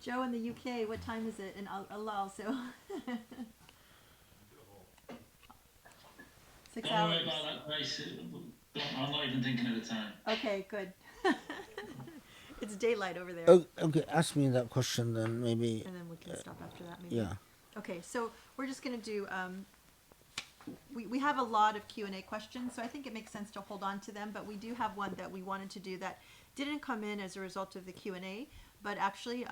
Joe in the UK, what time is it? And Allah also. 6 Don't worry hours. about that, Grace. I'm not even thinking at the time. Okay, good. It's daylight over there. Okay, ask me that question then, maybe. And then we can stop after that, maybe. Yeah. Okay, so we're just going to do, we have a lot of Q&A questions, so I think it makes sense to hold on to them, but we do have one that we wanted to do that didn't come in as a result of the Q&A, but actually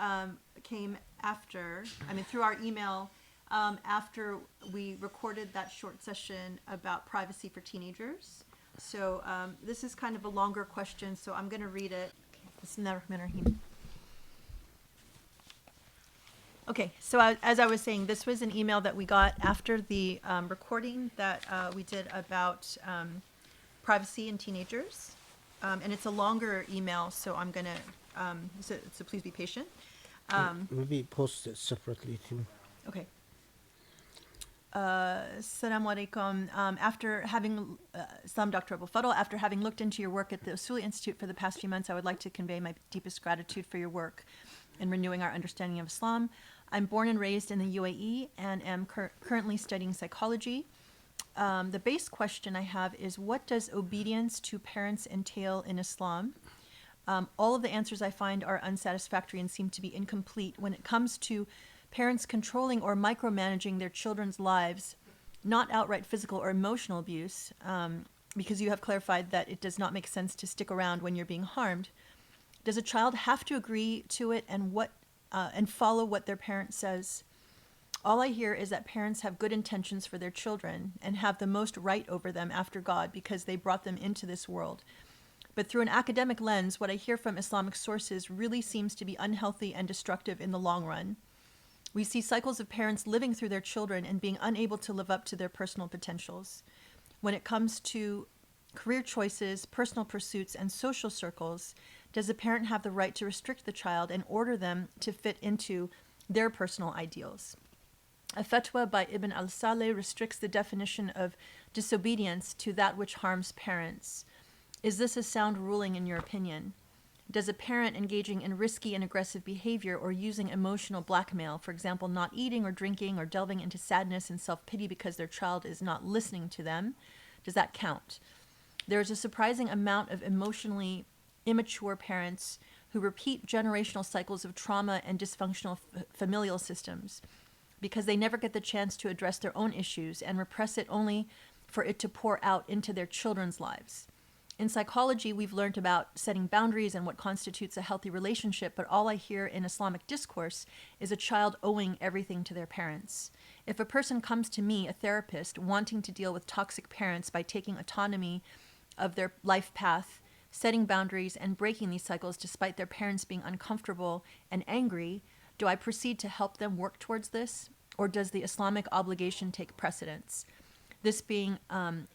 came after, through our email, after we recorded that short session about privacy for teenagers. So this is kind of a longer question, so I'm going to read it. Bismillahirrahmanirrahim. Okay, so as I was saying, this was an email that we got after the recording that we did about privacy in teenagers. And it's a longer email, so I'm going to, so please be patient. Maybe post it separately too. Okay. Assalamu alaikum. After having, Islam Dr. Abul Fadl, after having looked into your work at the Usuli Institute for the past few months, I would like to convey my deepest gratitude for your work in renewing our understanding of Islam. I'm born and raised in the UAE and am currently studying psychology. The base question I have is, what does obedience to parents entail in Islam? All of the answers I find are unsatisfactory and seem to be incomplete when it comes to parents controlling or micromanaging their children's lives, not outright physical or emotional abuse, because you have clarified that it does not make sense to stick around when you're being harmed. Does a child have to agree to it and follow what their parent says? All I hear is that parents have good intentions for their children and have the most right over them after God because they brought them into this world. But through an academic lens, what I hear from Islamic sources really seems to be unhealthy and destructive in the long run. We see cycles of parents living through their children and being unable to live up to their personal potentials. When it comes to career choices, personal pursuits, and social circles, does a parent have the right to restrict the child and order them to fit into their personal ideals? A fatwa by Ibn al-Saleh restricts the definition of disobedience to that which harms parents. Is this a sound ruling in your opinion? Does a parent engaging in risky and aggressive behavior or using emotional blackmail, for example, not eating or drinking or delving into sadness and self-pity because their child is not listening to them, does that count? There is a surprising amount of emotionally immature parents who repeat generational cycles of trauma and dysfunctional familial systems because they never get the chance to address their own issues and repress it only for it to pour out into their children's lives. In psychology, we've learned about setting boundaries and what constitutes a healthy relationship, but all I hear in Islamic discourse is a child owing everything to their parents. If a person comes to me, a therapist, wanting to deal with toxic parents by taking autonomy of their life path, setting boundaries, and breaking these cycles despite their parents being uncomfortable and angry, do I proceed to help them work towards this, or does the Islamic obligation take precedence? This being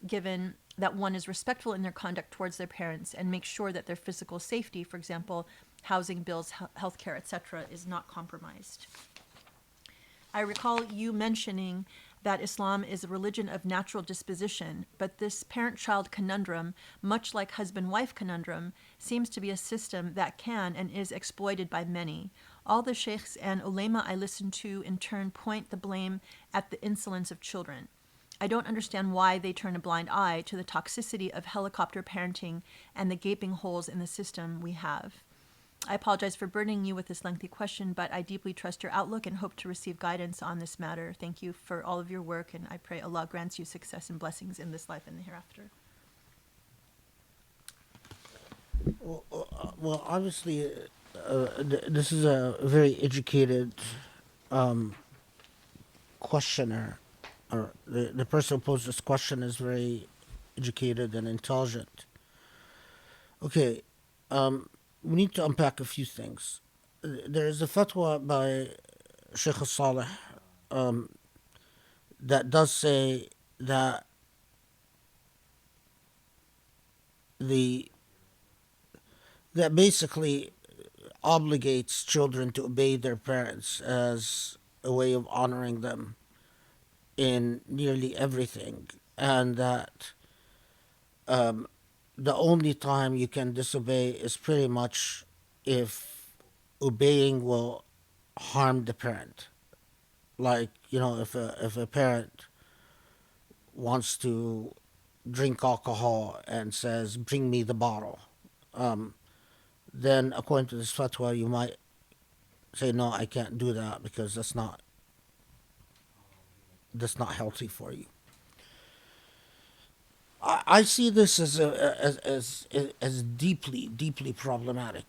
given that one is respectful in their conduct towards their parents and make sure that their physical safety, for example, housing bills, healthcare, etc., is not compromised. I recall you mentioning that Islam is a religion of natural disposition, but this parent-child conundrum, much like husband-wife conundrum, seems to be a system that can and is exploited by many. All the sheikhs and ulema I listen to in turn point the blame at the insolence of children. I don't understand why they turn a blind eye to the toxicity of helicopter parenting and the gaping holes in the system we have. I apologize for burdening you with this lengthy question, but I deeply trust your outlook and hope to receive guidance on this matter. Thank you for all of your work, and I pray Allah grants you success and blessings in this life and the hereafter. Well, obviously, this is a very educated questioner. Or the person who posed this question is very educated and intelligent. Okay, we need to unpack a few things. There is a fatwa by Sheikh Saleh that does say that that basically obligates children to obey their parents as a way of honoring them in nearly everything, and that the only time you can disobey is pretty much if obeying will harm the parent. Like, if a parent wants to drink alcohol and says, "Bring me the bottle," then according to this fatwa, you might say, no, I can't do that because that's not healthy for you. I see this as deeply, deeply problematic.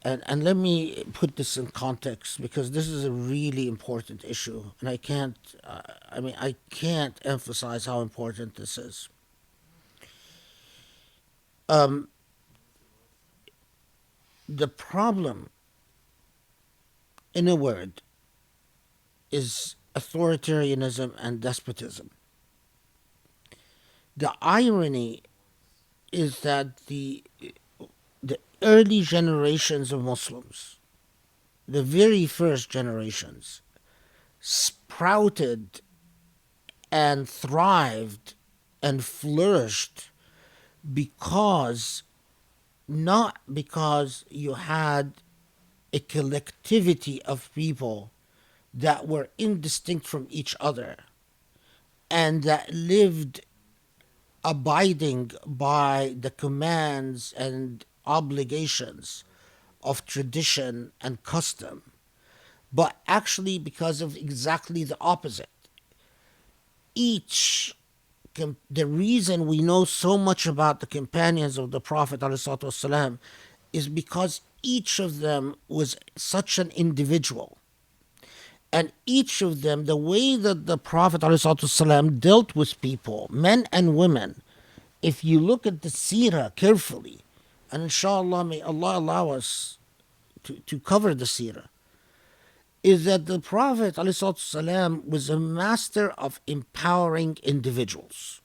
And let me put this in context because this is a really important issue, and I can't emphasize how important this is. Um, the problem, in a word, is authoritarianism and despotism. The irony is that the early generations of Muslims, the very first generations, sprouted and thrived and flourished because not because you had a collectivity of people that were indistinct from each other and that lived abiding by the commands and obligations of tradition and custom, but actually because of exactly the opposite. Each the reason we know so much about the companions of the Prophet ﷺ is because each of them was such an individual. And each of them, the way that the Prophet ﷺ dealt with people, men and women, if you look at the seerah carefully, and inshallah may Allah allow us to cover the seerah, is that the Prophet ﷺ was a master of empowering individuals.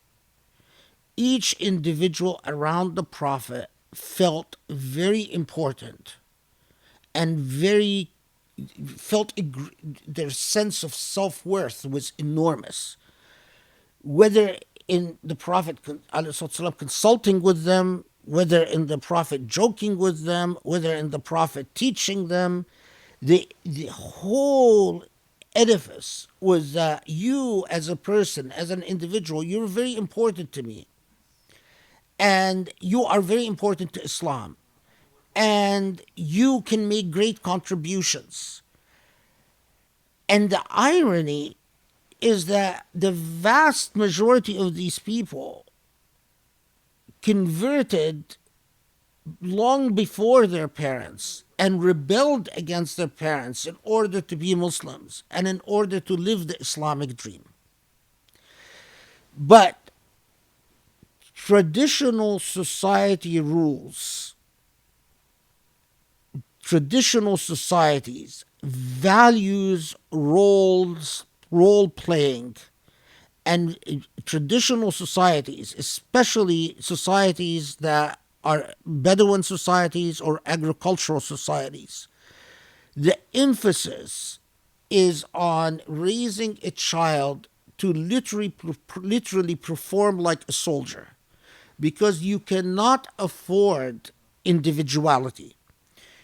Each individual around the Prophet felt very important and their sense of self-worth was enormous. Whether in the Prophet ﷺ consulting with them, whether in the Prophet joking with them, whether in the Prophet teaching them, the whole edifice was that you as a person, as an individual, you're very important to me. And you are very important to Islam. And you can make great contributions. And the irony is that the vast majority of these people converted long before their parents and rebelled against their parents in order to be Muslims and in order to live the Islamic dream. But traditional society rules, traditional societies, values, role playing, and traditional societies, especially societies that are Bedouin societies or agricultural societies, the emphasis is on raising a child to literally perform like a soldier, because you cannot afford individuality.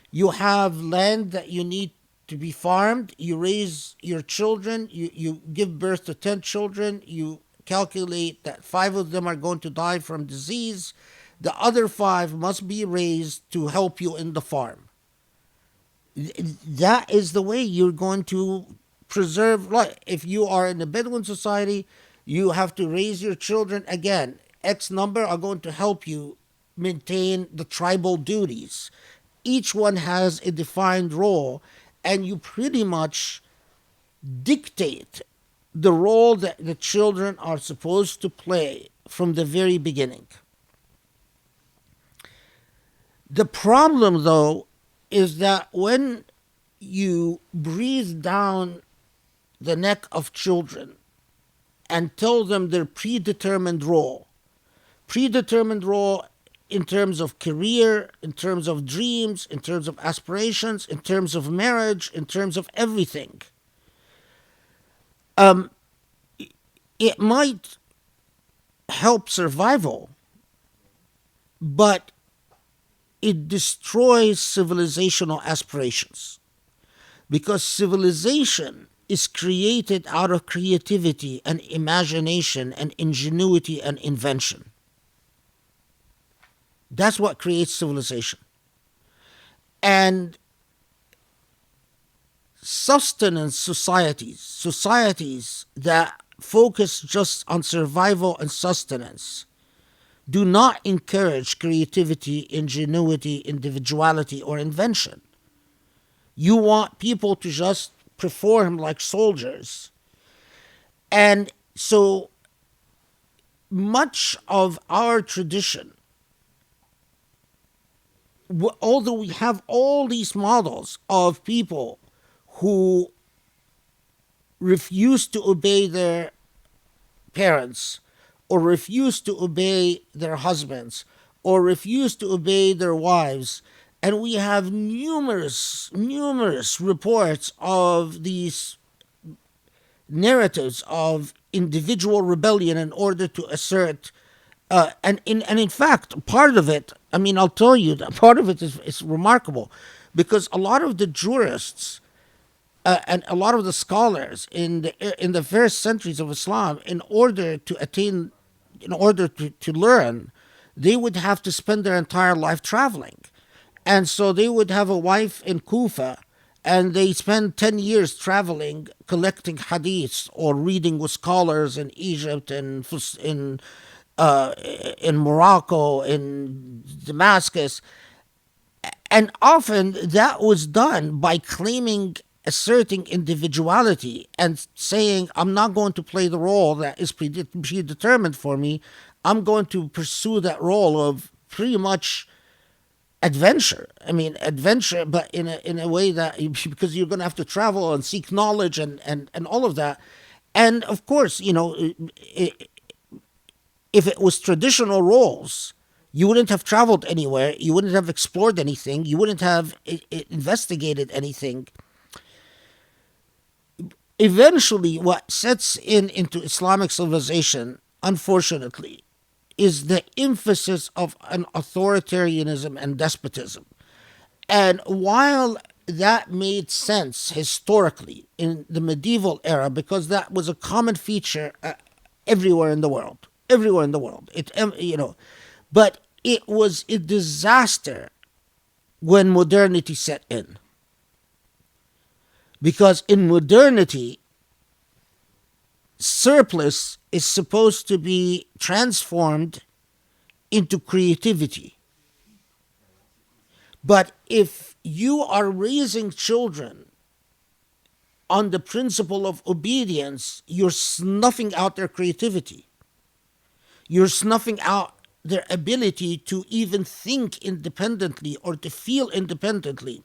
You have land that you need to be farmed, you raise your children, you give birth to 10 children, you calculate that 5 of them are going to die from disease, the other 5 must be raised to help you in the farm. That is the way you're going to preserve life. If you are in a Bedouin society, you have to raise your children again. X number are going to help you maintain the tribal duties. Each one has a defined role, and you pretty much dictate the role that the children are supposed to play from the very beginning. The problem, though, is that when you breathe down the neck of children and tell them their predetermined role in terms of career, in terms of dreams, in terms of aspirations, in terms of marriage, in terms of everything, it might help survival, but it destroys civilizational aspirations, because civilization is created out of creativity and imagination and ingenuity and invention. That's what creates civilization. And sustenance societies that focus just on survival and sustenance, do not encourage creativity, ingenuity, individuality, or invention. You want people to just perform like soldiers. And so much of our tradition, although we have all these models of people who refuse to obey their parents, or refuse to obey their husbands, or refuse to obey their wives, and we have numerous reports of these narratives of individual rebellion in order to assert, and in fact, part of it, I mean, I'll tell you that part of it is remarkable, because a lot of the jurists, and a lot of the scholars in the first centuries of Islam, in order to learn, they would have to spend their entire life traveling. And so they would have a wife in Kufa, and they spend 10 years traveling, collecting hadiths or reading with scholars in Egypt and in Morocco, in Damascus. And often that was done by asserting individuality and saying, I'm not going to play the role that is predetermined for me. I'm going to pursue that role of pretty much adventure. I mean, adventure, but in a way that, because you're going to have to travel and seek knowledge and all of that. And of course, if it was traditional roles, you wouldn't have traveled anywhere. You wouldn't have explored anything. You wouldn't have investigated anything. Eventually, what sets into Islamic civilization, unfortunately, is the emphasis of an authoritarianism and despotism. And while that made sense historically in the medieval era, because that was a common feature everywhere in the world, but it was a disaster when modernity set in. Because in modernity, surplus is supposed to be transformed into creativity. But if you are raising children on the principle of obedience, you're snuffing out their creativity. You're snuffing out their ability to even think independently or to feel independently.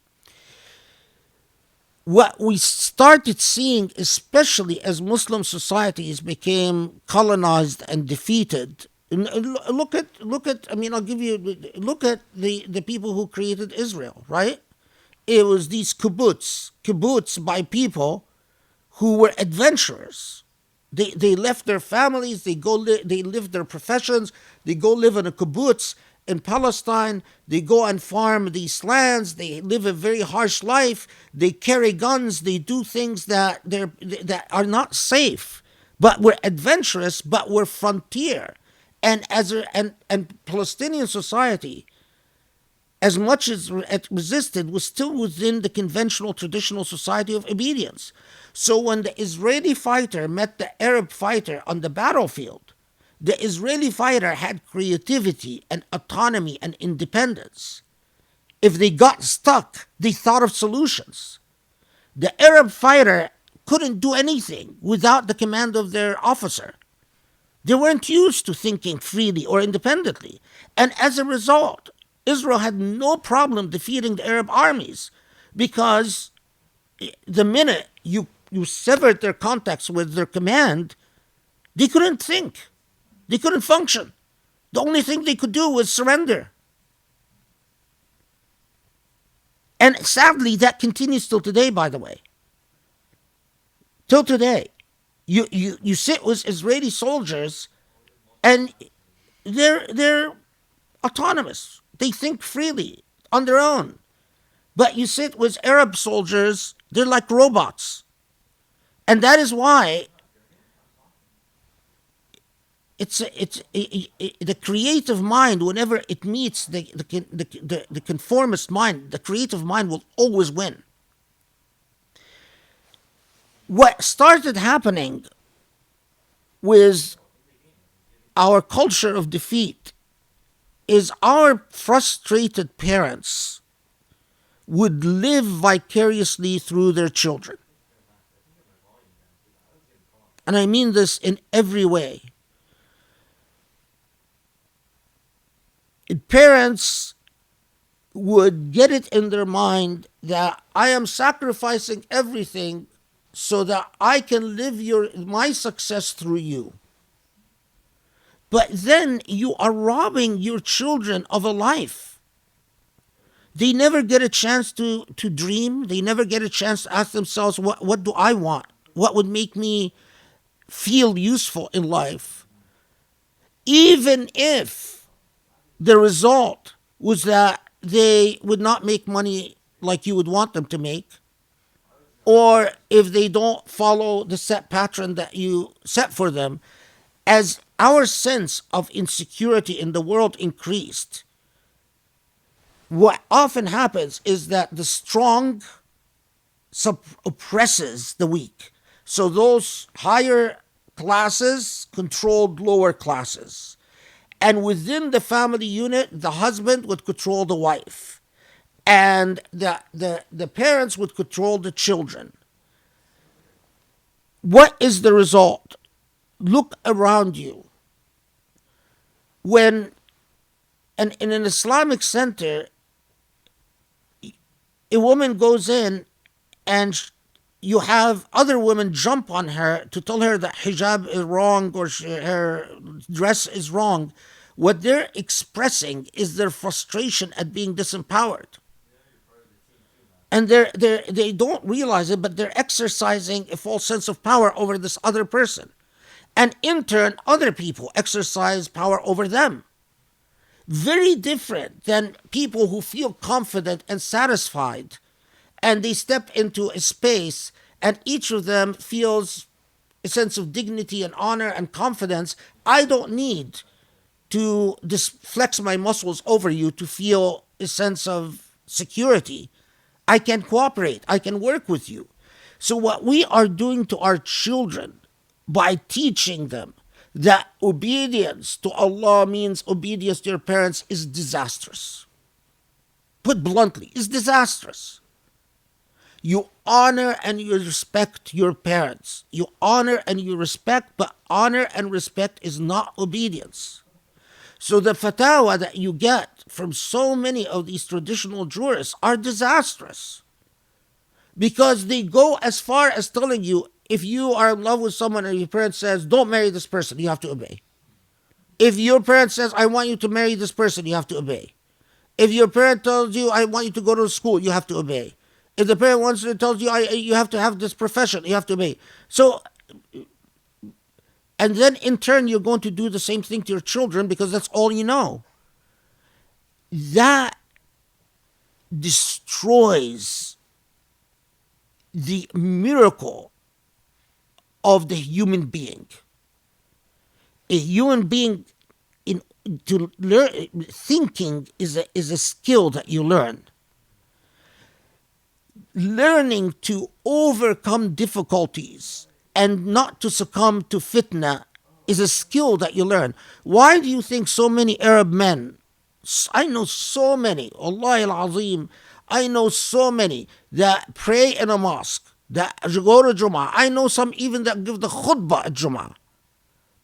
What we started seeing, especially as Muslim societies became colonized and defeated, look at I mean, I'll give you, look at the people who created Israel, right? It was these kibbutz by people who were adventurers. They left their families, they lived their professions, they go live in a kibbutz in Palestine, they go and farm these lands, they live a very harsh life, they carry guns, they do things that are not safe, but were adventurous, but were frontier. And Palestinian society, as much as it resisted, was still within the conventional traditional society of obedience. So when the Israeli fighter met the Arab fighter on the battlefield, the Israeli fighter had creativity and autonomy and independence. If they got stuck, they thought of solutions. The Arab fighter couldn't do anything without the command of their officer. They weren't used to thinking freely or independently. And as a result, Israel had no problem defeating the Arab armies, because the minute you severed their contacts with their command, they couldn't think. They couldn't function. The only thing they could do was surrender. And sadly, that continues till today, by the way. Till today. You sit with Israeli soldiers, and they're autonomous. They think freely on their own. But you sit with Arab soldiers, they're like robots. And that is why the creative mind. Whenever it meets the conformist mind, the creative mind will always win. What started happening with our culture of defeat is our frustrated parents would live vicariously through their children. And I mean this in every way. Parents would get it in their mind that I am sacrificing everything so that I can live my success through you. But then you are robbing your children of a life. They never get a chance to dream. They never get a chance to ask themselves, what do I want? What would make me feel useful in life? Even if the result was that they would not make money like you would want them to make, or if they don't follow the set pattern that you set for them, as our sense of insecurity in the world increased, what often happens is that the strong oppresses the weak. So those higher classes controlled lower classes. And within the family unit, the husband would control the wife. And the parents would control the children. What is the result? Look around you. When in an Islamic center, a woman goes in and you have other women jump on her to tell her that hijab is wrong or her dress is wrong, what they're expressing is their frustration at being disempowered. And they don't realize it, but they're exercising a false sense of power over this other person. And in turn, other people exercise power over them. Very different than people who feel confident and satisfied, and they step into a space and each of them feels a sense of dignity and honor and confidence. I don't need to flex my muscles over you to feel a sense of security. I can cooperate. I can work with you. So what we are doing to our children by teaching them that obedience to Allah means obedience to your parents is disastrous. Put bluntly, is disastrous. You honor and you respect your parents. You honor and you respect, but honor and respect is not obedience. So the fatwa that you get from so many of these traditional jurists are disastrous, because they go as far as telling you, if you are in love with someone and your parent says, don't marry this person, you have to obey. If your parent says, I want you to marry this person, you have to obey. If your parent tells you, I want you to go to school, you have to obey. If the parent tells you, you have to have this profession, you have to obey. So, and then in turn, you're going to do the same thing to your children because that's all you know. That destroys the miracle of the human being. A human being, thinking is a skill that you learn. Learning to overcome difficulties and not to succumb to fitna is a skill that you learn. Why do you think so many Arab men, I know so many, Allah al-Azim, I know so many that pray in a mosque, that go to Jummah. I know some even that give the khutbah at Jummah.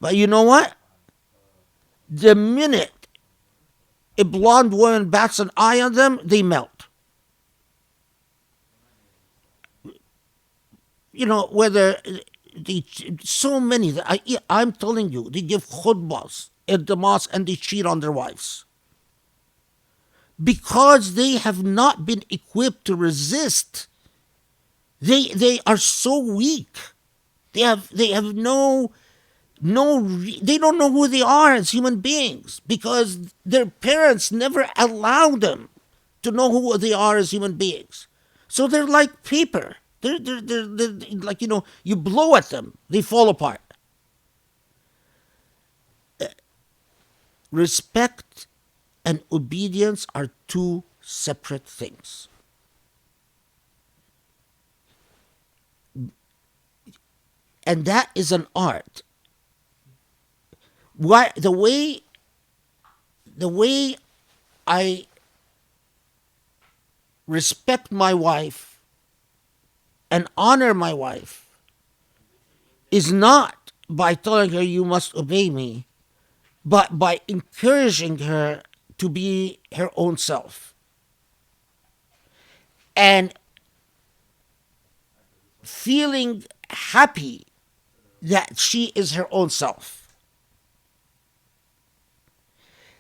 But you know what? The minute a blonde woman bats an eye on them, they melt. You know, whether so many that I'm telling you, they give khutbahs at the mosque and they cheat on their wives. Because they have not been equipped to resist. They are so weak. They have no they don't know who they are as human beings, because their parents never allowed them to know who they are as human beings. So they're like paper. They're like, you blow at them, they fall apart. Respect and obedience are two separate things. And that is an art. Why the way I respect my wife and honor my wife is not by telling her you must obey me, but by encouraging her to be her own self and feeling happy that she is her own self.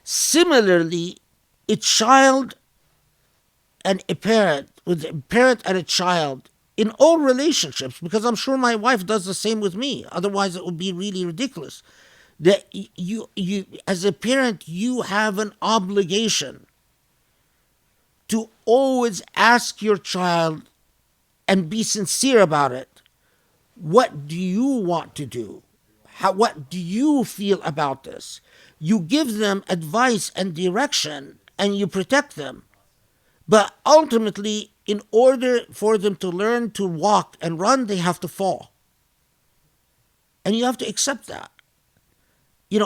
Similarly, a child and a parent, with a parent and a child, in all relationships, because I'm sure my wife does the same with me, otherwise it would be really ridiculous, that you as a parent, you have an obligation to always ask your child and be sincere about it. What do you want to do? What do you feel about this? You give them advice and direction and you protect them. But ultimately, in order for them to learn to walk and run, they have to fall. And you have to accept that.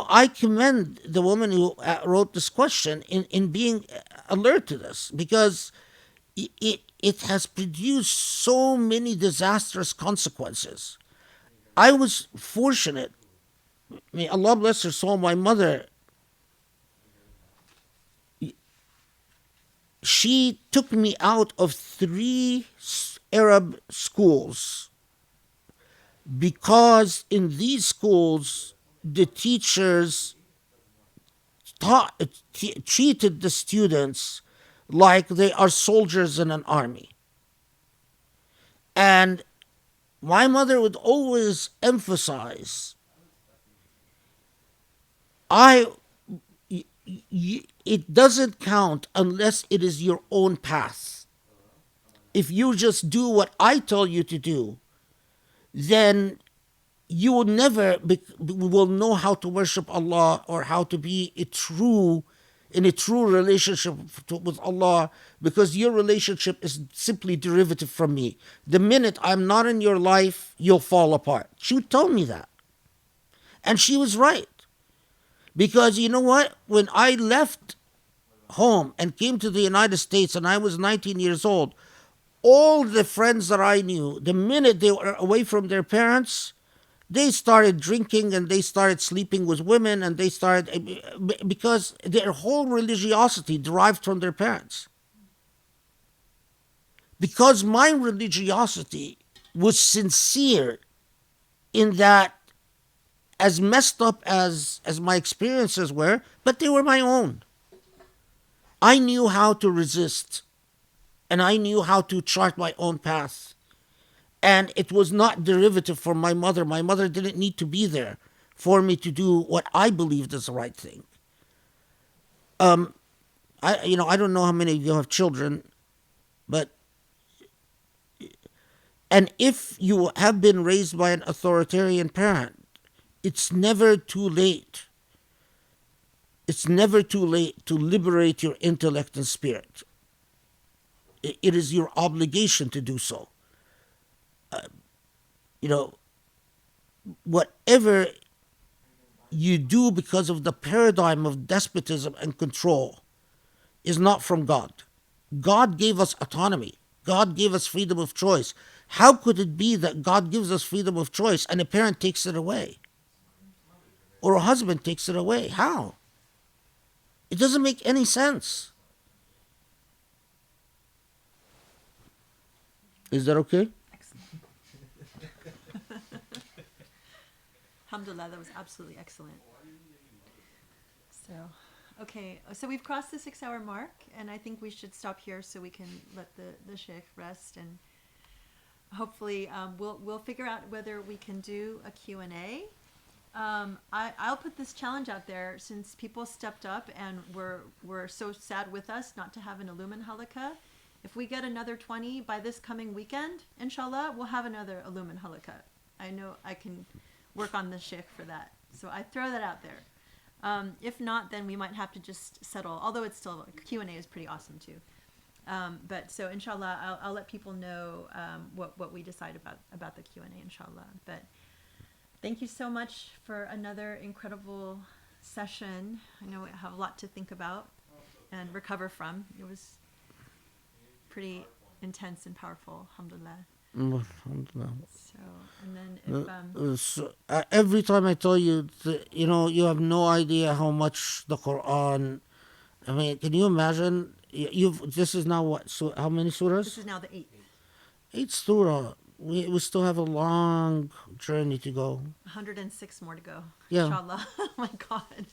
I commend the woman who wrote this question in being alert to this, because it has produced so many disastrous consequences. I was fortunate. May Allah bless her soul, my mother, she took me out of 3 Arab schools because in these schools the teachers treated the students like they are soldiers in an army. And my mother would always emphasize, it doesn't count unless it is your own path. If you just do what I tell you to do, then you will never will know how to worship Allah or how to be in a true relationship with Allah, because your relationship is simply derivative from me. The minute I'm not in your life, you'll fall apart. She told me that. And she was right. Because you know what? When I left home and came to the United States and I was 19 years old, all the friends that I knew, the minute they were away from their parents, they started drinking and they started sleeping with women, and they started, because their whole religiosity derived from their parents. Because my religiosity was sincere, in that, as messed up as my experiences were, but they were my own. I knew how to resist, and I knew how to chart my own path. And it was not derivative from my mother. My mother didn't need to be there for me to do what I believed is the right thing. I don't know how many of you have children, and if you have been raised by an authoritarian parent, it's never too late. It's never too late to liberate your intellect and spirit. It is your obligation to do so. Whatever you do because of the paradigm of despotism and control is not from God. God gave us autonomy. God gave us freedom of choice. How could it be that God gives us freedom of choice and a parent takes it away? Or a husband takes it away? How? It doesn't make any sense. Is that okay? Alhamdulillah, that was absolutely excellent. So we've crossed the 6-hour mark, and I think we should stop here so we can let the Sheikh rest, and hopefully we'll figure out whether we can do a Q&A. I'll put this challenge out there, since people stepped up and were so sad with us not to have an Illumine halakha. If we get another 20 by this coming weekend, inshallah, we'll have another Illumine halakha. I know I can work on the Sheikh for that. So I throw that out there. If not, then we might have to just settle. Although it's still Q&A is pretty awesome too. But so inshallah, I'll let people know what we decide about the Q&A, inshallah. But thank you so much for another incredible session. I know we have a lot to think about and recover from. It was pretty intense and powerful, alhamdulillah. Alhamdulillah. So, and then if Every time I tell you, you have no idea how much the Quran. I mean, can you imagine? This is now what? So how many surahs? this is now the 8th. 8 surah. We still have a long journey to go. 106 more to go. Yeah. Inshallah. Oh my God.